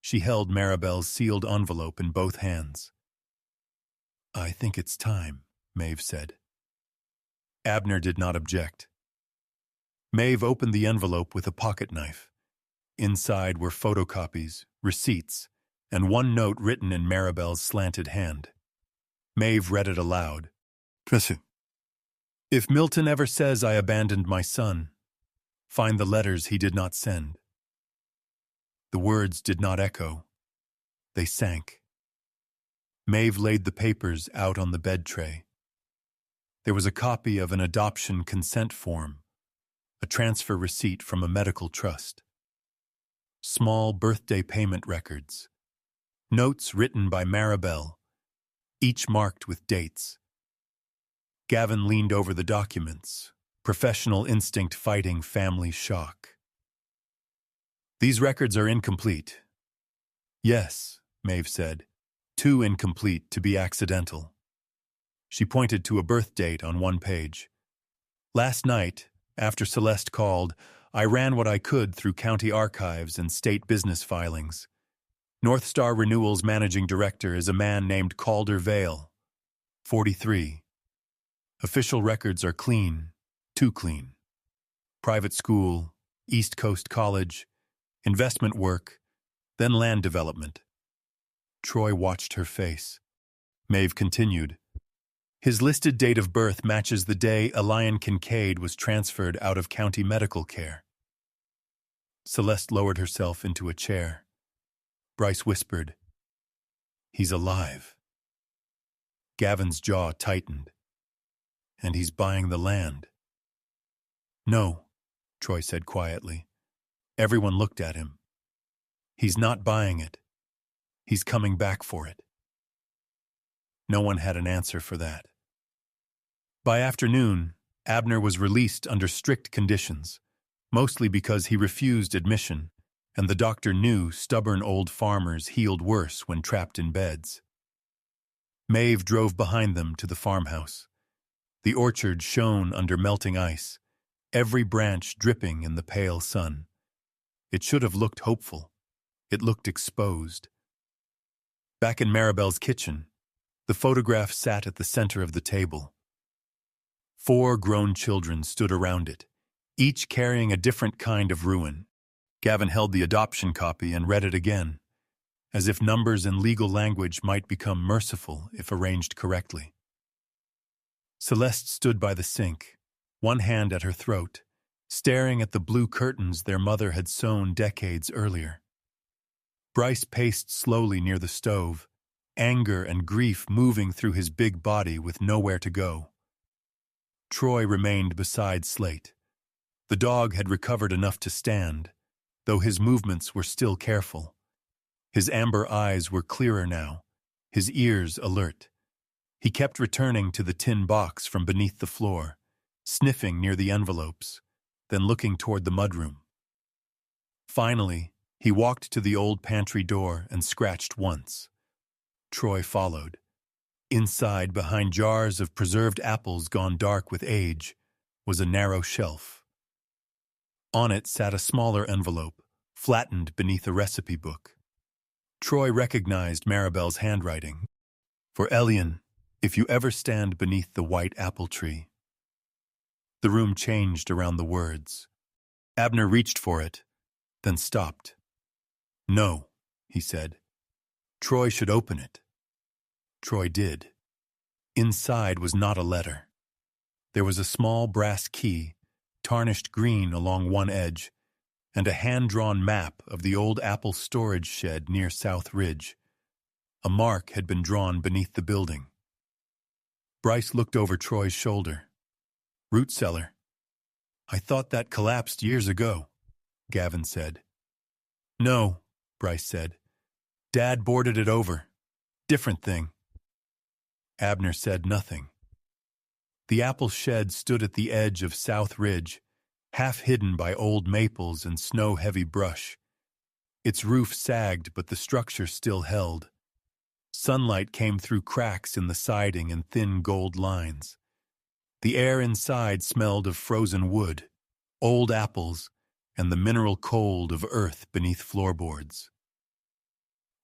She held Maribel's sealed envelope in both hands. I think it's time, Maeve said. Abner did not object. Maeve opened the envelope with a pocket knife. Inside were photocopies, receipts, and one note written in Maribel's slanted hand. Maeve read it aloud. If Milton ever says I abandoned my son, find the letters he did not send. The words did not echo. They sank. Maeve laid the papers out on the bed tray. There was a copy of an adoption consent form, a transfer receipt from a medical trust, small birthday payment records, notes written by Maribel, each marked with dates. Gavin leaned over the documents, professional instinct fighting family shock. "These records are incomplete." "Yes," Maeve said. "Too incomplete to be accidental." She pointed to a birth date on one page. "Last night, after Celeste called, I ran what I could through county archives and state business filings. North Star Renewal's managing director is a man named Calder Vale, 43. Official records are clean, too clean. Private school, East Coast College, investment work, then land development." Troy watched her face. Maeve continued. "His listed date of birth matches the day Elian Kincaid was transferred out of county medical care." Celeste lowered herself into a chair. Bryce whispered, "He's alive." Gavin's jaw tightened. "And he's buying the land." "No," Troy said quietly. Everyone looked at him. "He's not buying it. He's coming back for it." No one had an answer for that. By afternoon, Abner was released under strict conditions, mostly because he refused admission, and the doctor knew stubborn old farmers healed worse when trapped in beds. Maeve drove behind them to the farmhouse. The orchard shone under melting ice, every branch dripping in the pale sun. It should have looked hopeful. It looked exposed. Back in Maribel's kitchen, the photograph sat at the center of the table. 4 grown children stood around it, each carrying a different kind of ruin. Gavin held the adoption copy and read it again, as if numbers and legal language might become merciful if arranged correctly. Celeste stood by the sink, one hand at her throat, staring at the blue curtains their mother had sewn decades earlier. Bryce paced slowly near the stove, anger and grief moving through his big body with nowhere to go. Troy remained beside Slate. The dog had recovered enough to stand, though his movements were still careful. His amber eyes were clearer now, his ears alert. He kept returning to the tin box from beneath the floor, sniffing near the envelopes, then looking toward the mudroom. Finally, he walked to the old pantry door and scratched once. Troy followed. Inside, behind jars of preserved apples gone dark with age, was a narrow shelf. On it sat a smaller envelope, flattened beneath a recipe book. Troy recognized Maribel's handwriting. "For Elian, if you ever stand beneath the white apple tree." The room changed around the words. Abner reached for it, then stopped. "No," he said. "Troy should open it." Troy did. Inside was not a letter. There was a small brass key, tarnished green along one edge, and a hand-drawn map of the old apple storage shed near South Ridge. A mark had been drawn beneath the building. Bryce looked over Troy's shoulder. "Root cellar." "I thought that collapsed years ago," Gavin said. "No," Bryce said. "Dad boarded it over. Different thing." Abner said nothing. The apple shed stood at the edge of South Ridge, half hidden by old maples and snow-heavy brush. Its roof sagged, but the structure still held. Sunlight came through cracks in the siding and thin gold lines. The air inside smelled of frozen wood, old apples, and the mineral cold of earth beneath floorboards.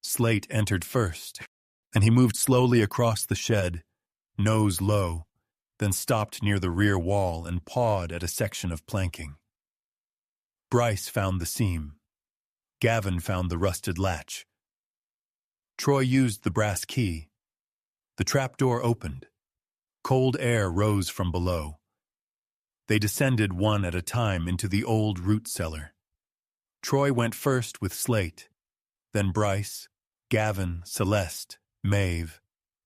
Slate entered first, and he moved slowly across the shed, nose low, then stopped near the rear wall and pawed at a section of planking. Bryce found the seam. Gavin found the rusted latch. Troy used the brass key. The trapdoor opened. Cold air rose from below. They descended one at a time into the old root cellar. Troy went first with Slate, then Bryce, Gavin, Celeste, Maeve,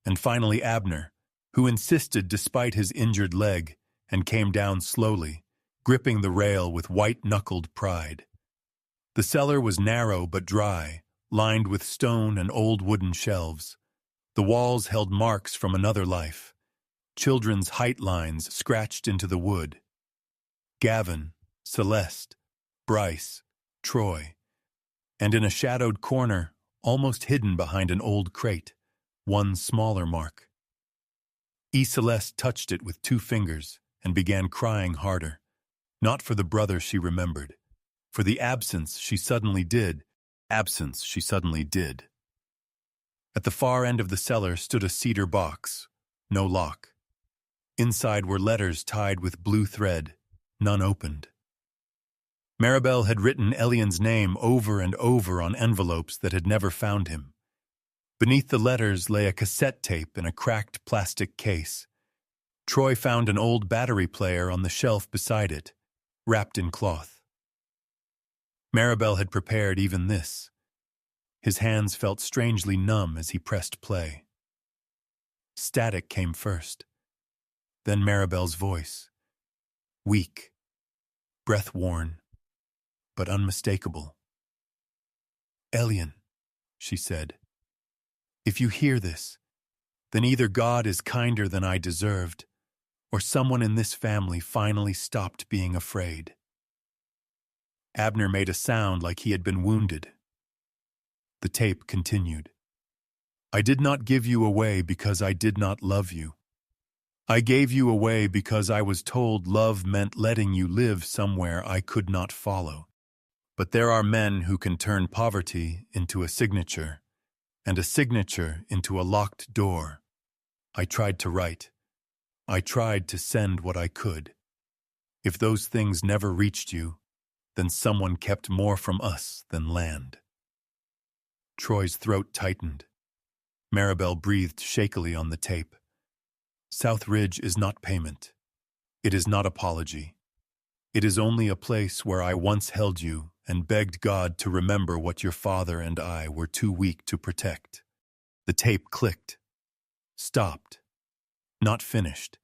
and finally Abner, who insisted despite his injured leg and came down slowly, gripping the rail with white-knuckled pride. The cellar was narrow but dry, lined with stone and old wooden shelves. The walls held marks from another life. children's height lines scratched into the wood. Gavin, Celeste, Bryce, Troy, and in a shadowed corner, almost hidden behind an old crate, one smaller mark. Celeste touched it with 2 fingers and began crying harder, not for the brother she remembered, for the absence she suddenly did. At the far end of the cellar stood a cedar box, no lock. Inside were letters tied with blue thread, none opened. Maribel had written Elian's name over and over on envelopes that had never found him. Beneath the letters lay a cassette tape in a cracked plastic case. Troy found an old battery player on the shelf beside it, wrapped in cloth. Maribel had prepared even this. His hands felt strangely numb as he pressed play. Static came first, then Maribel's voice. Weak, breath-worn, but unmistakable. "Elian," she said, "if you hear this, then either God is kinder than I deserved, or someone in this family finally stopped being afraid." Abner made a sound like he had been wounded. The tape continued. "I did not give you away because I did not love you. I gave you away because I was told love meant letting you live somewhere I could not follow. But there are men who can turn poverty into a signature, and a signature into a locked door. I tried to write. I tried to send what I could. If those things never reached you, then someone kept more from us than land." Troy's throat tightened. Maribel breathed shakily on the tape. "South Ridge is not payment. It is not apology. It is only a place where I once held you and begged God to remember what your father and I were too weak to protect." The tape clicked. Stopped. Not finished.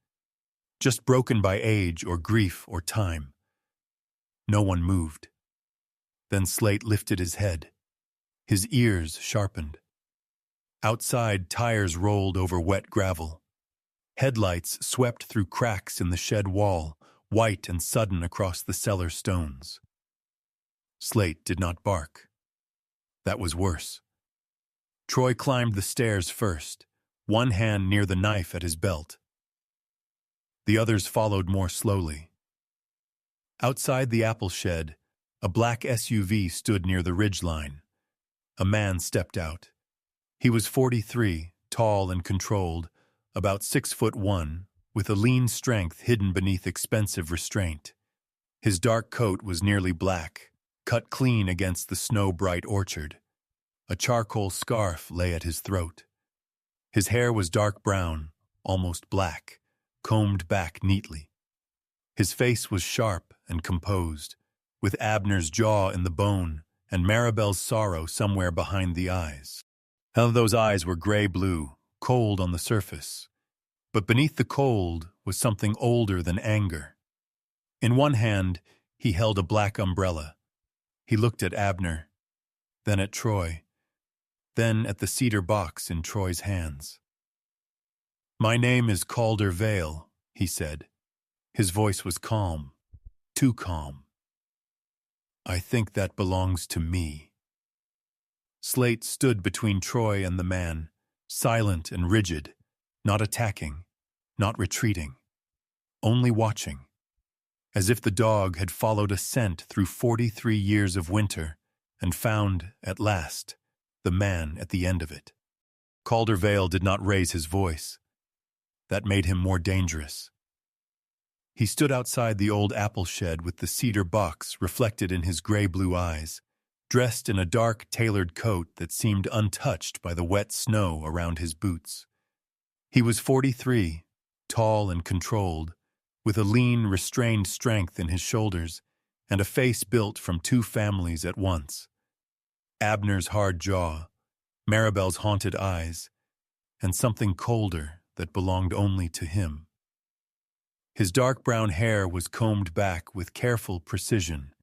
Just broken by age or grief or time. No one moved. Then Slate lifted his head. His ears sharpened. Outside, tires rolled over wet gravel. Headlights swept through cracks in the shed wall, white and sudden across the cellar stones. Slate did not bark. That was worse. Troy climbed the stairs first, one hand near the knife at his belt. The others followed more slowly. Outside the apple shed, a black SUV stood near the ridgeline. A man stepped out. He was 43, tall and controlled, about 6'1", with a lean strength hidden beneath expensive restraint. His dark coat was nearly black, cut clean against the snow-bright orchard. A charcoal scarf lay at his throat. His hair was dark brown, almost black, combed back neatly. His face was sharp and composed, with Abner's jaw in the bone and Maribel's sorrow somewhere behind the eyes. Those eyes were gray-blue, cold on the surface. But beneath the cold was something older than anger. In one hand, he held a black umbrella. He looked at Abner, then at Troy, then at the cedar box in Troy's hands. "My name is Calder Vale," he said. His voice was calm, too calm. "I think that belongs to me." Slate stood between Troy and the man, silent and rigid, not attacking, not retreating, only watching, as if the dog had followed a scent through 43 years of winter and found, at last, the man at the end of it. Calder Vale did not raise his voice. That made him more dangerous. He stood outside the old apple shed with the cedar box reflected in his gray-blue eyes, dressed in a dark, tailored coat that seemed untouched by the wet snow around his boots. He was 43, tall and controlled, with a lean, restrained strength in his shoulders and a face built from 2 families at once. Abner's hard jaw, Maribel's haunted eyes, and something colder that belonged only to him. His dark brown hair was combed back with careful precision,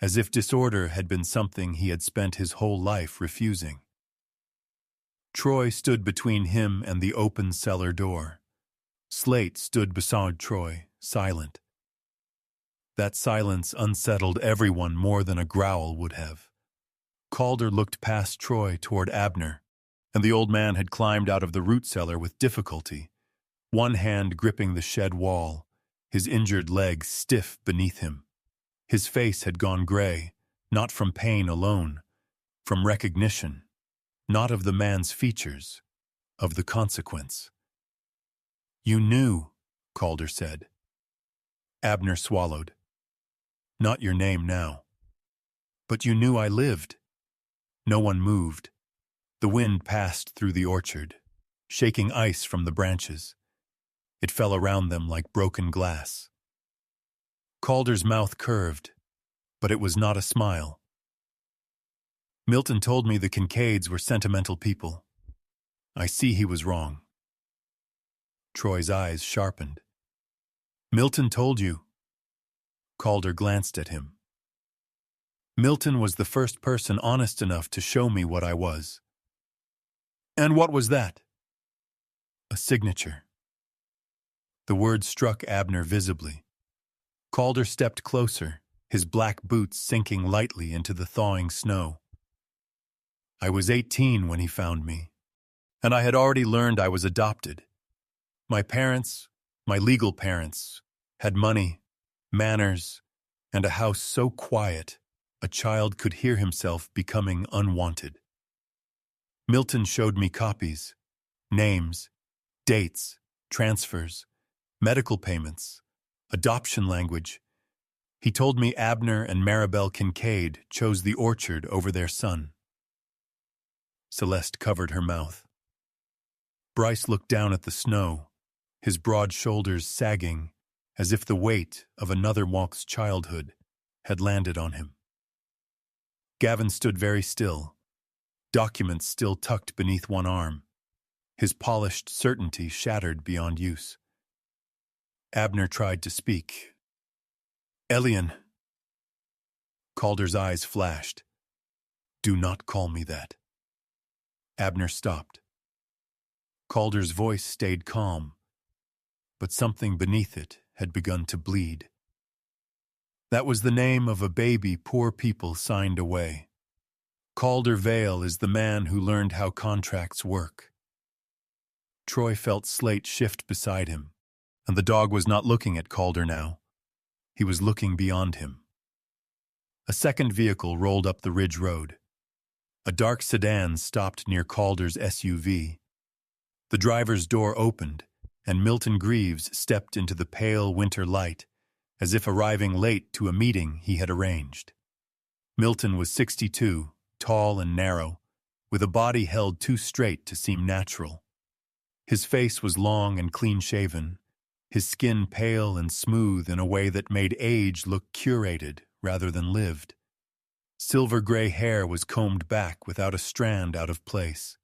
as if disorder had been something he had spent his whole life refusing. Troy stood between him and the open cellar door. Slate stood beside Troy, silent. That silence unsettled everyone more than a growl would have. Calder looked past Troy toward Abner, and the old man had climbed out of the root cellar with difficulty, one hand gripping the shed wall, his injured leg stiff beneath him. His face had gone gray, not from pain alone, from recognition, not of the man's features, of the consequence. "You knew," Calder said. Abner swallowed. "Not your name now. But you knew I lived." No one moved. The wind passed through the orchard, shaking ice from the branches. It fell around them like broken glass. Calder's mouth curved, but it was not a smile. "Milton told me the Kincaids were sentimental people. I see he was wrong." Troy's eyes sharpened. "Milton told you?" Calder glanced at him. "Milton was the first person honest enough to show me what I was." "And what was that?" "A signature." The word struck Abner visibly. Calder stepped closer, his black boots sinking lightly into the thawing snow. "I was 18 when he found me, and I had already learned I was adopted. My parents, my legal parents, had money, manners, and a house so quiet a child could hear himself becoming unwanted. Milton showed me copies, names, dates, transfers, medical payments, adoption language. He told me Abner and Maribel Kincaid chose the orchard over their son." Celeste covered her mouth. Bryce looked down at the snow, his broad shoulders sagging as if the weight of another walk's childhood had landed on him. Gavin stood very still, documents still tucked beneath one arm, his polished certainty shattered beyond use. Abner tried to speak. "Elian." Calder's eyes flashed. "Do not call me that." Abner stopped. Calder's voice stayed calm, but something beneath it had begun to bleed. "That was the name of a baby poor people signed away. Calder Vale is the man who learned how contracts work." Troy felt Slate shift beside him, and the dog was not looking at Calder now. He was looking beyond him. A second vehicle rolled up the ridge road. A dark sedan stopped near Calder's SUV. The driver's door opened, and Milton Greaves stepped into the pale winter light, as if arriving late to a meeting he had arranged. Milton was 62, tall and narrow, with a body held too straight to seem natural. His face was long and clean-shaven, his skin pale and smooth in a way that made age look curated rather than lived. Silver-gray hair was combed back without a strand out of place.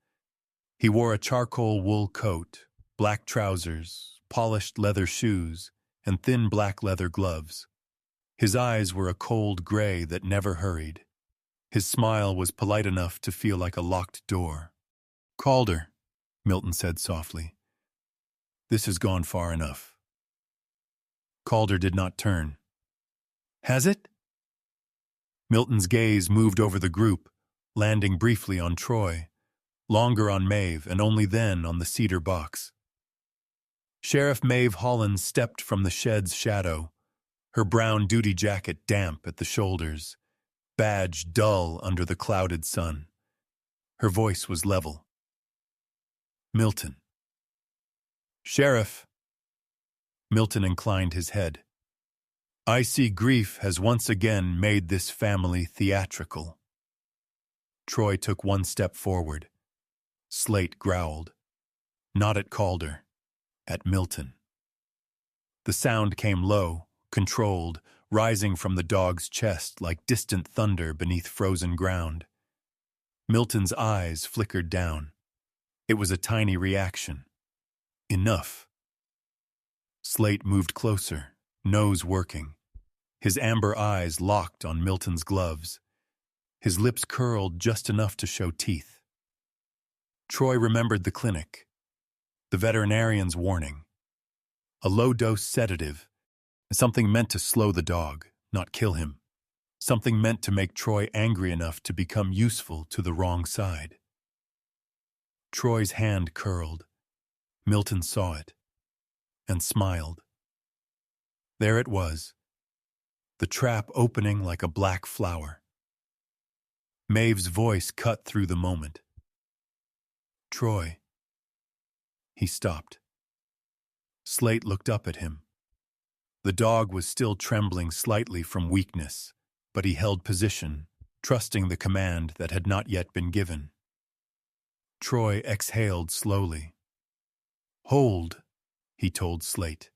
He wore a charcoal wool coat, black trousers, polished leather shoes, and thin black leather gloves. His eyes were a cold gray that never hurried. His smile was polite enough to feel like a locked door. "Calder," Milton said softly. "This has gone far enough." Calder did not turn. "Has it?" Milton's gaze moved over the group, landing briefly on Troy, longer on Maeve, and only then on the cedar box. Sheriff Maeve Holland stepped from the shed's shadow, her brown duty jacket damp at the shoulders, badge dull under the clouded sun. Her voice was level. "Milton." "Sheriff." Milton inclined his head. "I see grief has once again made this family theatrical." Troy took one step forward. Slate growled. Not at Calder, at Milton. The sound came low, controlled, rising from the dog's chest like distant thunder beneath frozen ground. Milton's eyes flickered down. It was a tiny reaction. Enough. Slate moved closer, nose working. His amber eyes locked on Milton's gloves. His lips curled just enough to show teeth. Troy remembered the clinic, the veterinarian's warning. A low-dose sedative, something meant to slow the dog, not kill him. Something meant to make Troy angry enough to become useful to the wrong side. Troy's hand curled. Milton saw it and smiled. There it was, the trap opening like a black flower. Maeve's voice cut through the moment. Troy. He stopped. Slate looked up at him. The dog was still trembling slightly from weakness, but he held position, trusting the command that had not yet been given. Troy exhaled slowly. Hold, he told Slate.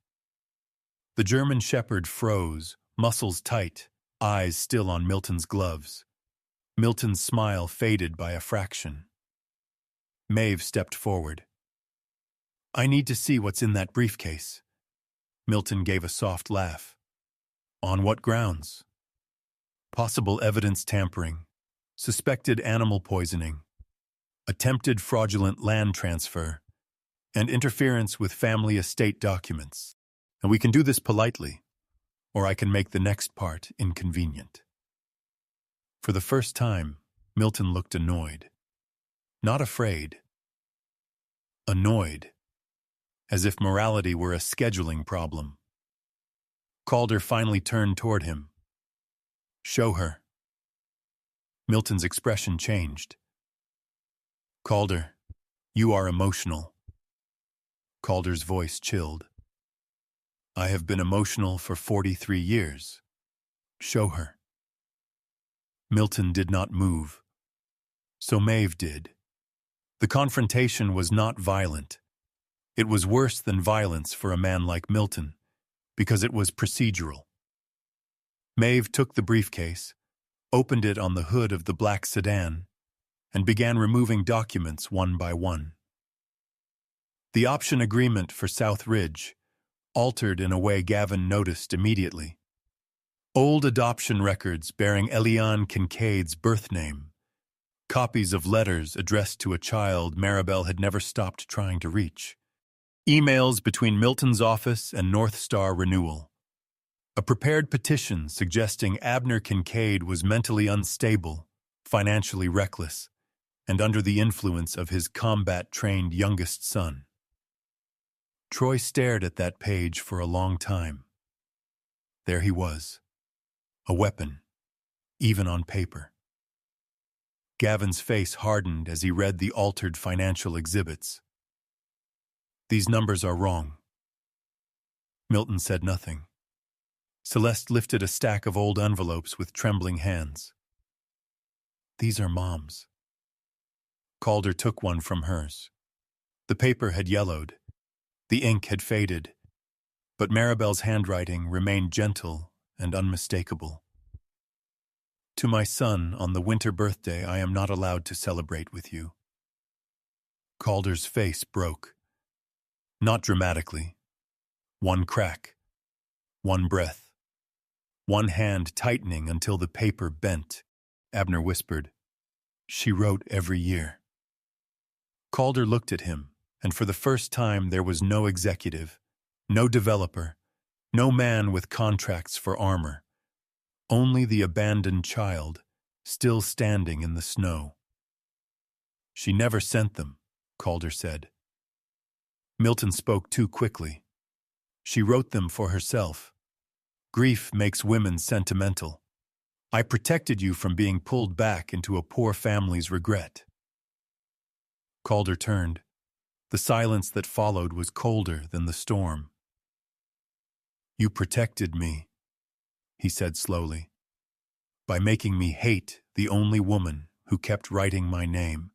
The German shepherd froze, muscles tight, eyes still on Milton's gloves. Milton's smile faded by a fraction. Maeve stepped forward. I need to see what's in that briefcase. Milton gave a soft laugh. On what grounds? Possible evidence tampering, suspected animal poisoning, attempted fraudulent land transfer, and interference with family estate documents. And we can do this politely, or I can make the next part inconvenient. For the first time, Milton looked annoyed. Not afraid. Annoyed. As if morality were a scheduling problem. Calder finally turned toward him. Show her. Milton's expression changed. Calder, you are emotional. Calder's voice chilled. I have been emotional for 43 years. Show her. Milton did not move. So Maeve did. The confrontation was not violent. It was worse than violence for a man like Milton, because it was procedural. Maeve took the briefcase, opened it on the hood of the black sedan, and began removing documents one by one. The option agreement for South Ridge, altered in a way Gavin noticed immediately. Old adoption records bearing Eliane Kincaid's birth name, copies of letters addressed to a child Maribel had never stopped trying to reach, emails between Milton's office and North Star Renewal, a prepared petition suggesting Abner Kincaid was mentally unstable, financially reckless, and under the influence of his combat-trained youngest son. Troy stared at that page for a long time. There he was. A weapon, even on paper. Gavin's face hardened as he read the altered financial exhibits. These numbers are wrong. Milton said nothing. Celeste lifted a stack of old envelopes with trembling hands. These are Mom's. Calder took one from hers. The paper had yellowed. The ink had faded. But Maribel's handwriting remained gentle and unmistakable. To my son, on the winter birthday, I am not allowed to celebrate with you. Calder's face broke. Not dramatically. One crack. One breath. One hand tightening until the paper bent. Abner whispered, She wrote every year. Calder looked at him, and for the first time there was no executive, no developer, no man with contracts for armor. Only the abandoned child, still standing in the snow. She never sent them, Calder said. Milton spoke too quickly. She wrote them for herself. Grief makes women sentimental. I protected you from being pulled back into a poor family's regret. Calder turned. The silence that followed was colder than the storm. You protected me, he said slowly, by making me hate the only woman who kept writing my name.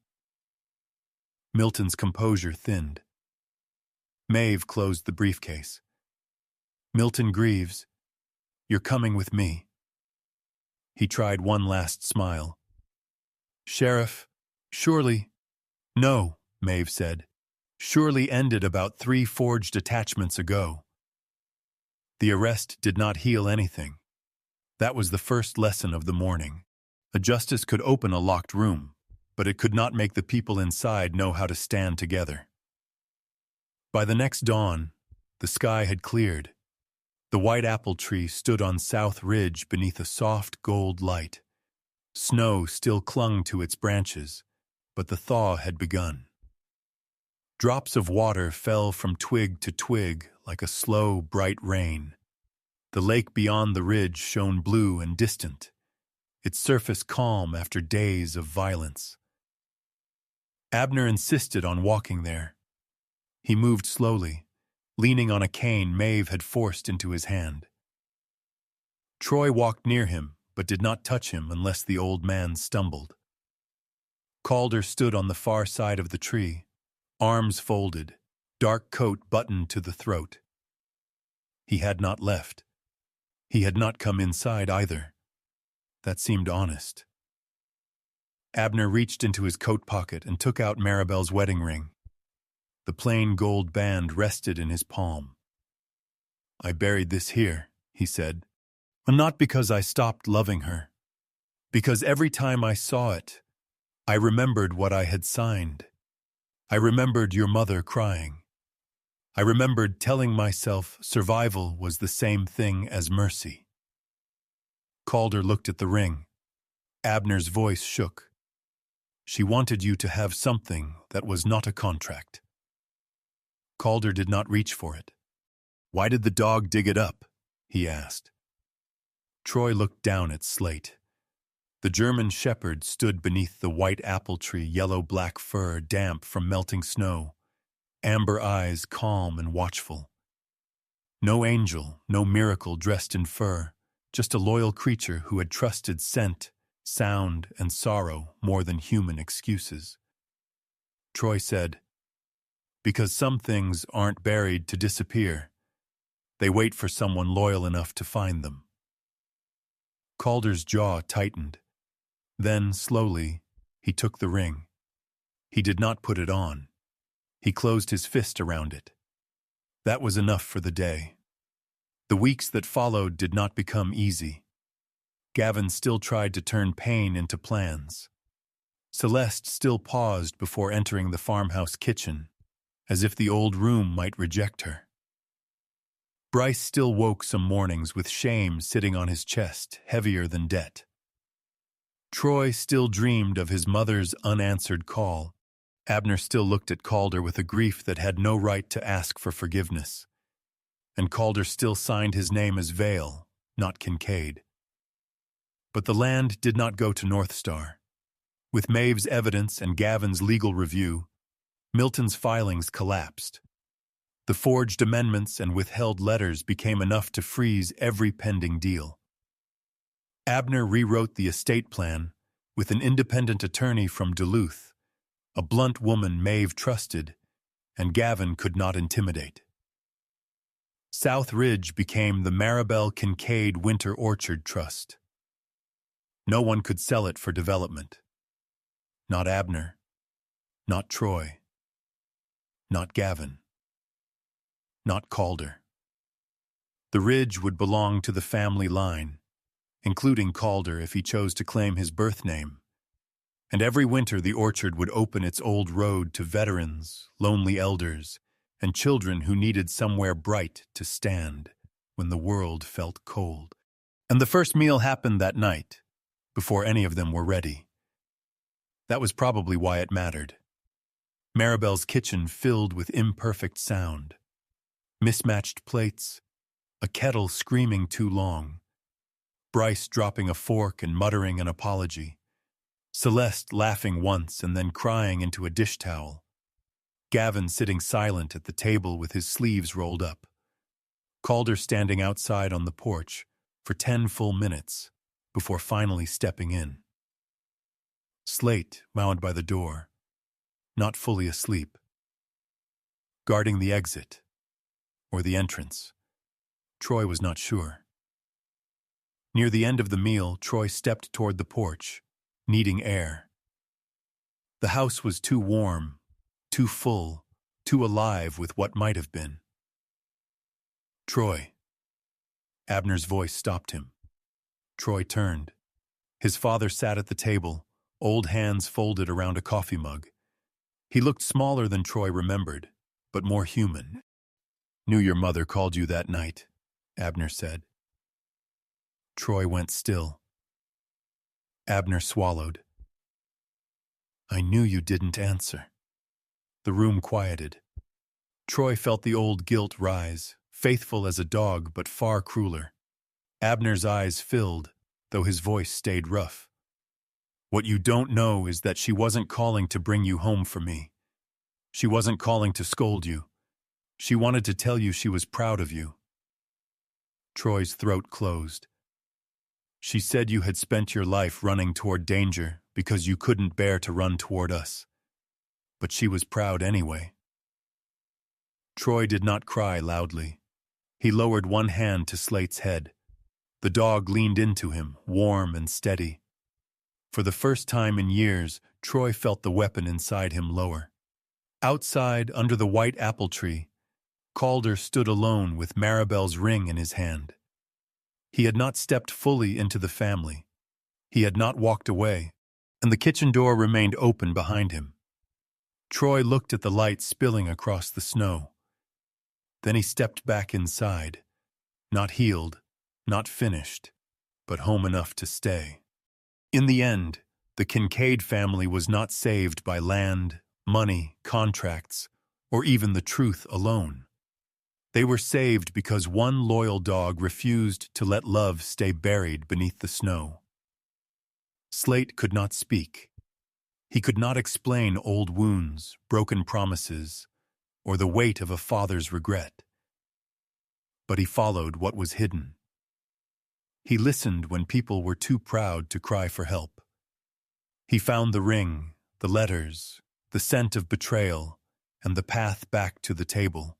Milton's composure thinned. Maeve closed the briefcase. Milton Greaves, you're coming with me. He tried one last smile. Sheriff, surely... No, Maeve said. Surely ended about 3 forged attachments ago. The arrest did not heal anything. That was the first lesson of the morning. A justice could open a locked room, but it could not make the people inside know how to stand together. By the next dawn, The sky had cleared. The white apple tree stood on South Ridge beneath a soft gold light. Snow still clung to its branches, but the thaw had begun. Drops of water fell from twig to twig like a slow, bright rain. The lake beyond the ridge shone blue and distant, its surface calm after days of violence. Abner insisted on walking there. He moved slowly, leaning on a cane Maeve had forced into his hand. Troy walked near him, but did not touch him unless the old man stumbled. Calder stood on the far side of the tree, arms folded, dark coat buttoned to the throat. He had not left. He had not come inside either. That seemed honest. Abner reached into his coat pocket and took out Maribel's wedding ring. The plain gold band rested in his palm. "I buried this here," he said, "and not because I stopped loving her. Because every time I saw it, I remembered what I had signed. I remembered your mother crying. I remembered telling myself survival was the same thing as mercy." Calder looked at the ring. Abner's voice shook. "She wanted you to have something that was not a contract." Calder did not reach for it. "Why did the dog dig it up?" he asked. Troy looked down at Slate. The German shepherd stood beneath the white apple tree, yellow-black fur damp from melting snow, amber eyes calm and watchful. No angel, no miracle dressed in fur, just a loyal creature who had trusted scent, sound, and sorrow more than human excuses. Troy said, "Because some things aren't buried to disappear. They wait for someone loyal enough to find them." Calder's jaw tightened. Then, slowly, he took the ring. He did not put it on. He closed his fist around it. That was enough for the day. The weeks that followed did not become easy. Gavin still tried to turn pain into plans. Celeste still paused before entering the farmhouse kitchen, as if the old room might reject her. Bryce still woke some mornings with shame sitting on his chest, heavier than debt. Troy still dreamed of his mother's unanswered call. Abner still looked at Calder with a grief that had no right to ask for forgiveness. And Calder still signed his name as Vale, not Kincaid. But the land did not go to North Star. With Maeve's evidence and Gavin's legal review, Milton's filings collapsed. The forged amendments and withheld letters became enough to freeze every pending deal. Abner rewrote the estate plan with an independent attorney from Duluth, a blunt woman Maeve trusted, and Gavin could not intimidate. South Ridge became the Maribel Kincaid Winter Orchard Trust. No one could sell it for development. Not Abner, not Troy, not Gavin, not Calder. The ridge would belong to the family line, including Calder if he chose to claim his birth name. And every winter the orchard would open its old road to veterans, lonely elders, and children who needed somewhere bright to stand when the world felt cold. And the first meal happened that night, before any of them were ready. That was probably why it mattered. Maribel's kitchen filled with imperfect sound. Mismatched plates, a kettle screaming too long, Bryce dropping a fork and muttering an apology, Celeste laughing once and then crying into a dish towel, Gavin sitting silent at the table with his sleeves rolled up, Calder standing outside on the porch for 10 full minutes before finally stepping in. Slate wound by the door, not fully asleep, guarding the exit or the entrance. Troy was not sure. Near the end of the meal, Troy stepped toward the porch, needing air. The house was too warm, too full, too alive with what might have been. "Troy." Abner's voice stopped him. Troy turned. His father sat at the table, old hands folded around a coffee mug. He looked smaller than Troy remembered, but more human. Knew your mother called you that night, Abner said. Troy went still. Abner swallowed. I knew you didn't answer. The room quieted. Troy felt the old guilt rise, faithful as a dog but far crueler. Abner's eyes filled, though his voice stayed rough. What you don't know is that she wasn't calling to bring you home for me. She wasn't calling to scold you. She wanted to tell you she was proud of you. Troy's throat closed. She said you had spent your life running toward danger because you couldn't bear to run toward us. But she was proud anyway. Troy did not cry loudly. He lowered one hand to Slate's head. The dog leaned into him, warm and steady. For the first time in years, Troy felt the weapon inside him lower. Outside, under the white apple tree, Calder stood alone with Maribel's ring in his hand. He had not stepped fully into the family. He had not walked away, and the kitchen door remained open behind him. Troy looked at the light spilling across the snow. Then he stepped back inside, not healed, not finished, but home enough to stay. In the end, the Kincaid family was not saved by land, money, contracts, or even the truth alone. They were saved because one loyal dog refused to let love stay buried beneath the snow. Slate could not speak. He could not explain old wounds, broken promises, or the weight of a father's regret. But he followed what was hidden. He listened when people were too proud to cry for help. He found the ring, the letters, the scent of betrayal, and the path back to the table.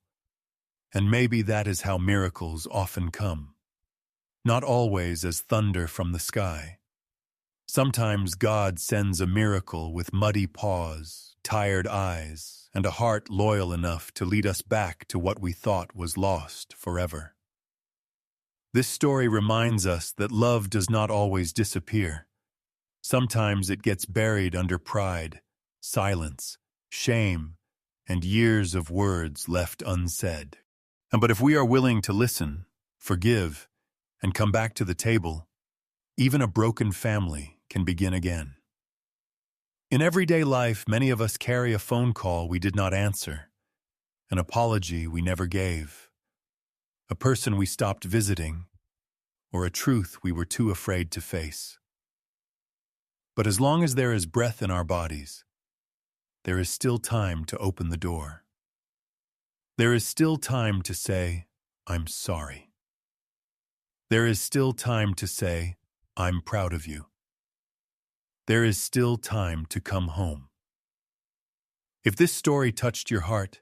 And maybe that is how miracles often come. Not always as thunder from the sky. Sometimes God sends a miracle with muddy paws, tired eyes, and a heart loyal enough to lead us back to what we thought was lost forever. This story reminds us that love does not always disappear. Sometimes it gets buried under pride, silence, shame, and years of words left unsaid. But if we are willing to listen, forgive, and come back to the table, even a broken family can begin again. In everyday life, many of us carry a phone call we did not answer, an apology we never gave, a person we stopped visiting, or a truth we were too afraid to face. But as long as there is breath in our bodies, there is still time to open the door. There is still time to say, I'm sorry. There is still time to say, I'm proud of you. There is still time to come home. If this story touched your heart,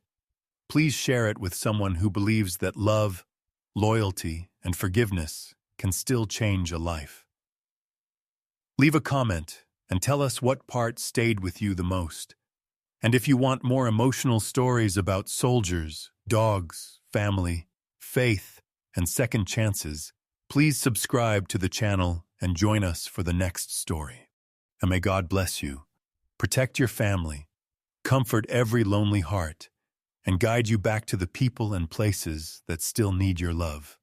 please share it with someone who believes that love, loyalty, and forgiveness can still change a life. Leave a comment and tell us what part stayed with you the most. And if you want more emotional stories about soldiers, dogs, family, faith, and second chances, please subscribe to the channel and join us for the next story. And may God bless you, protect your family, comfort every lonely heart, and guide you back to the people and places that still need your love.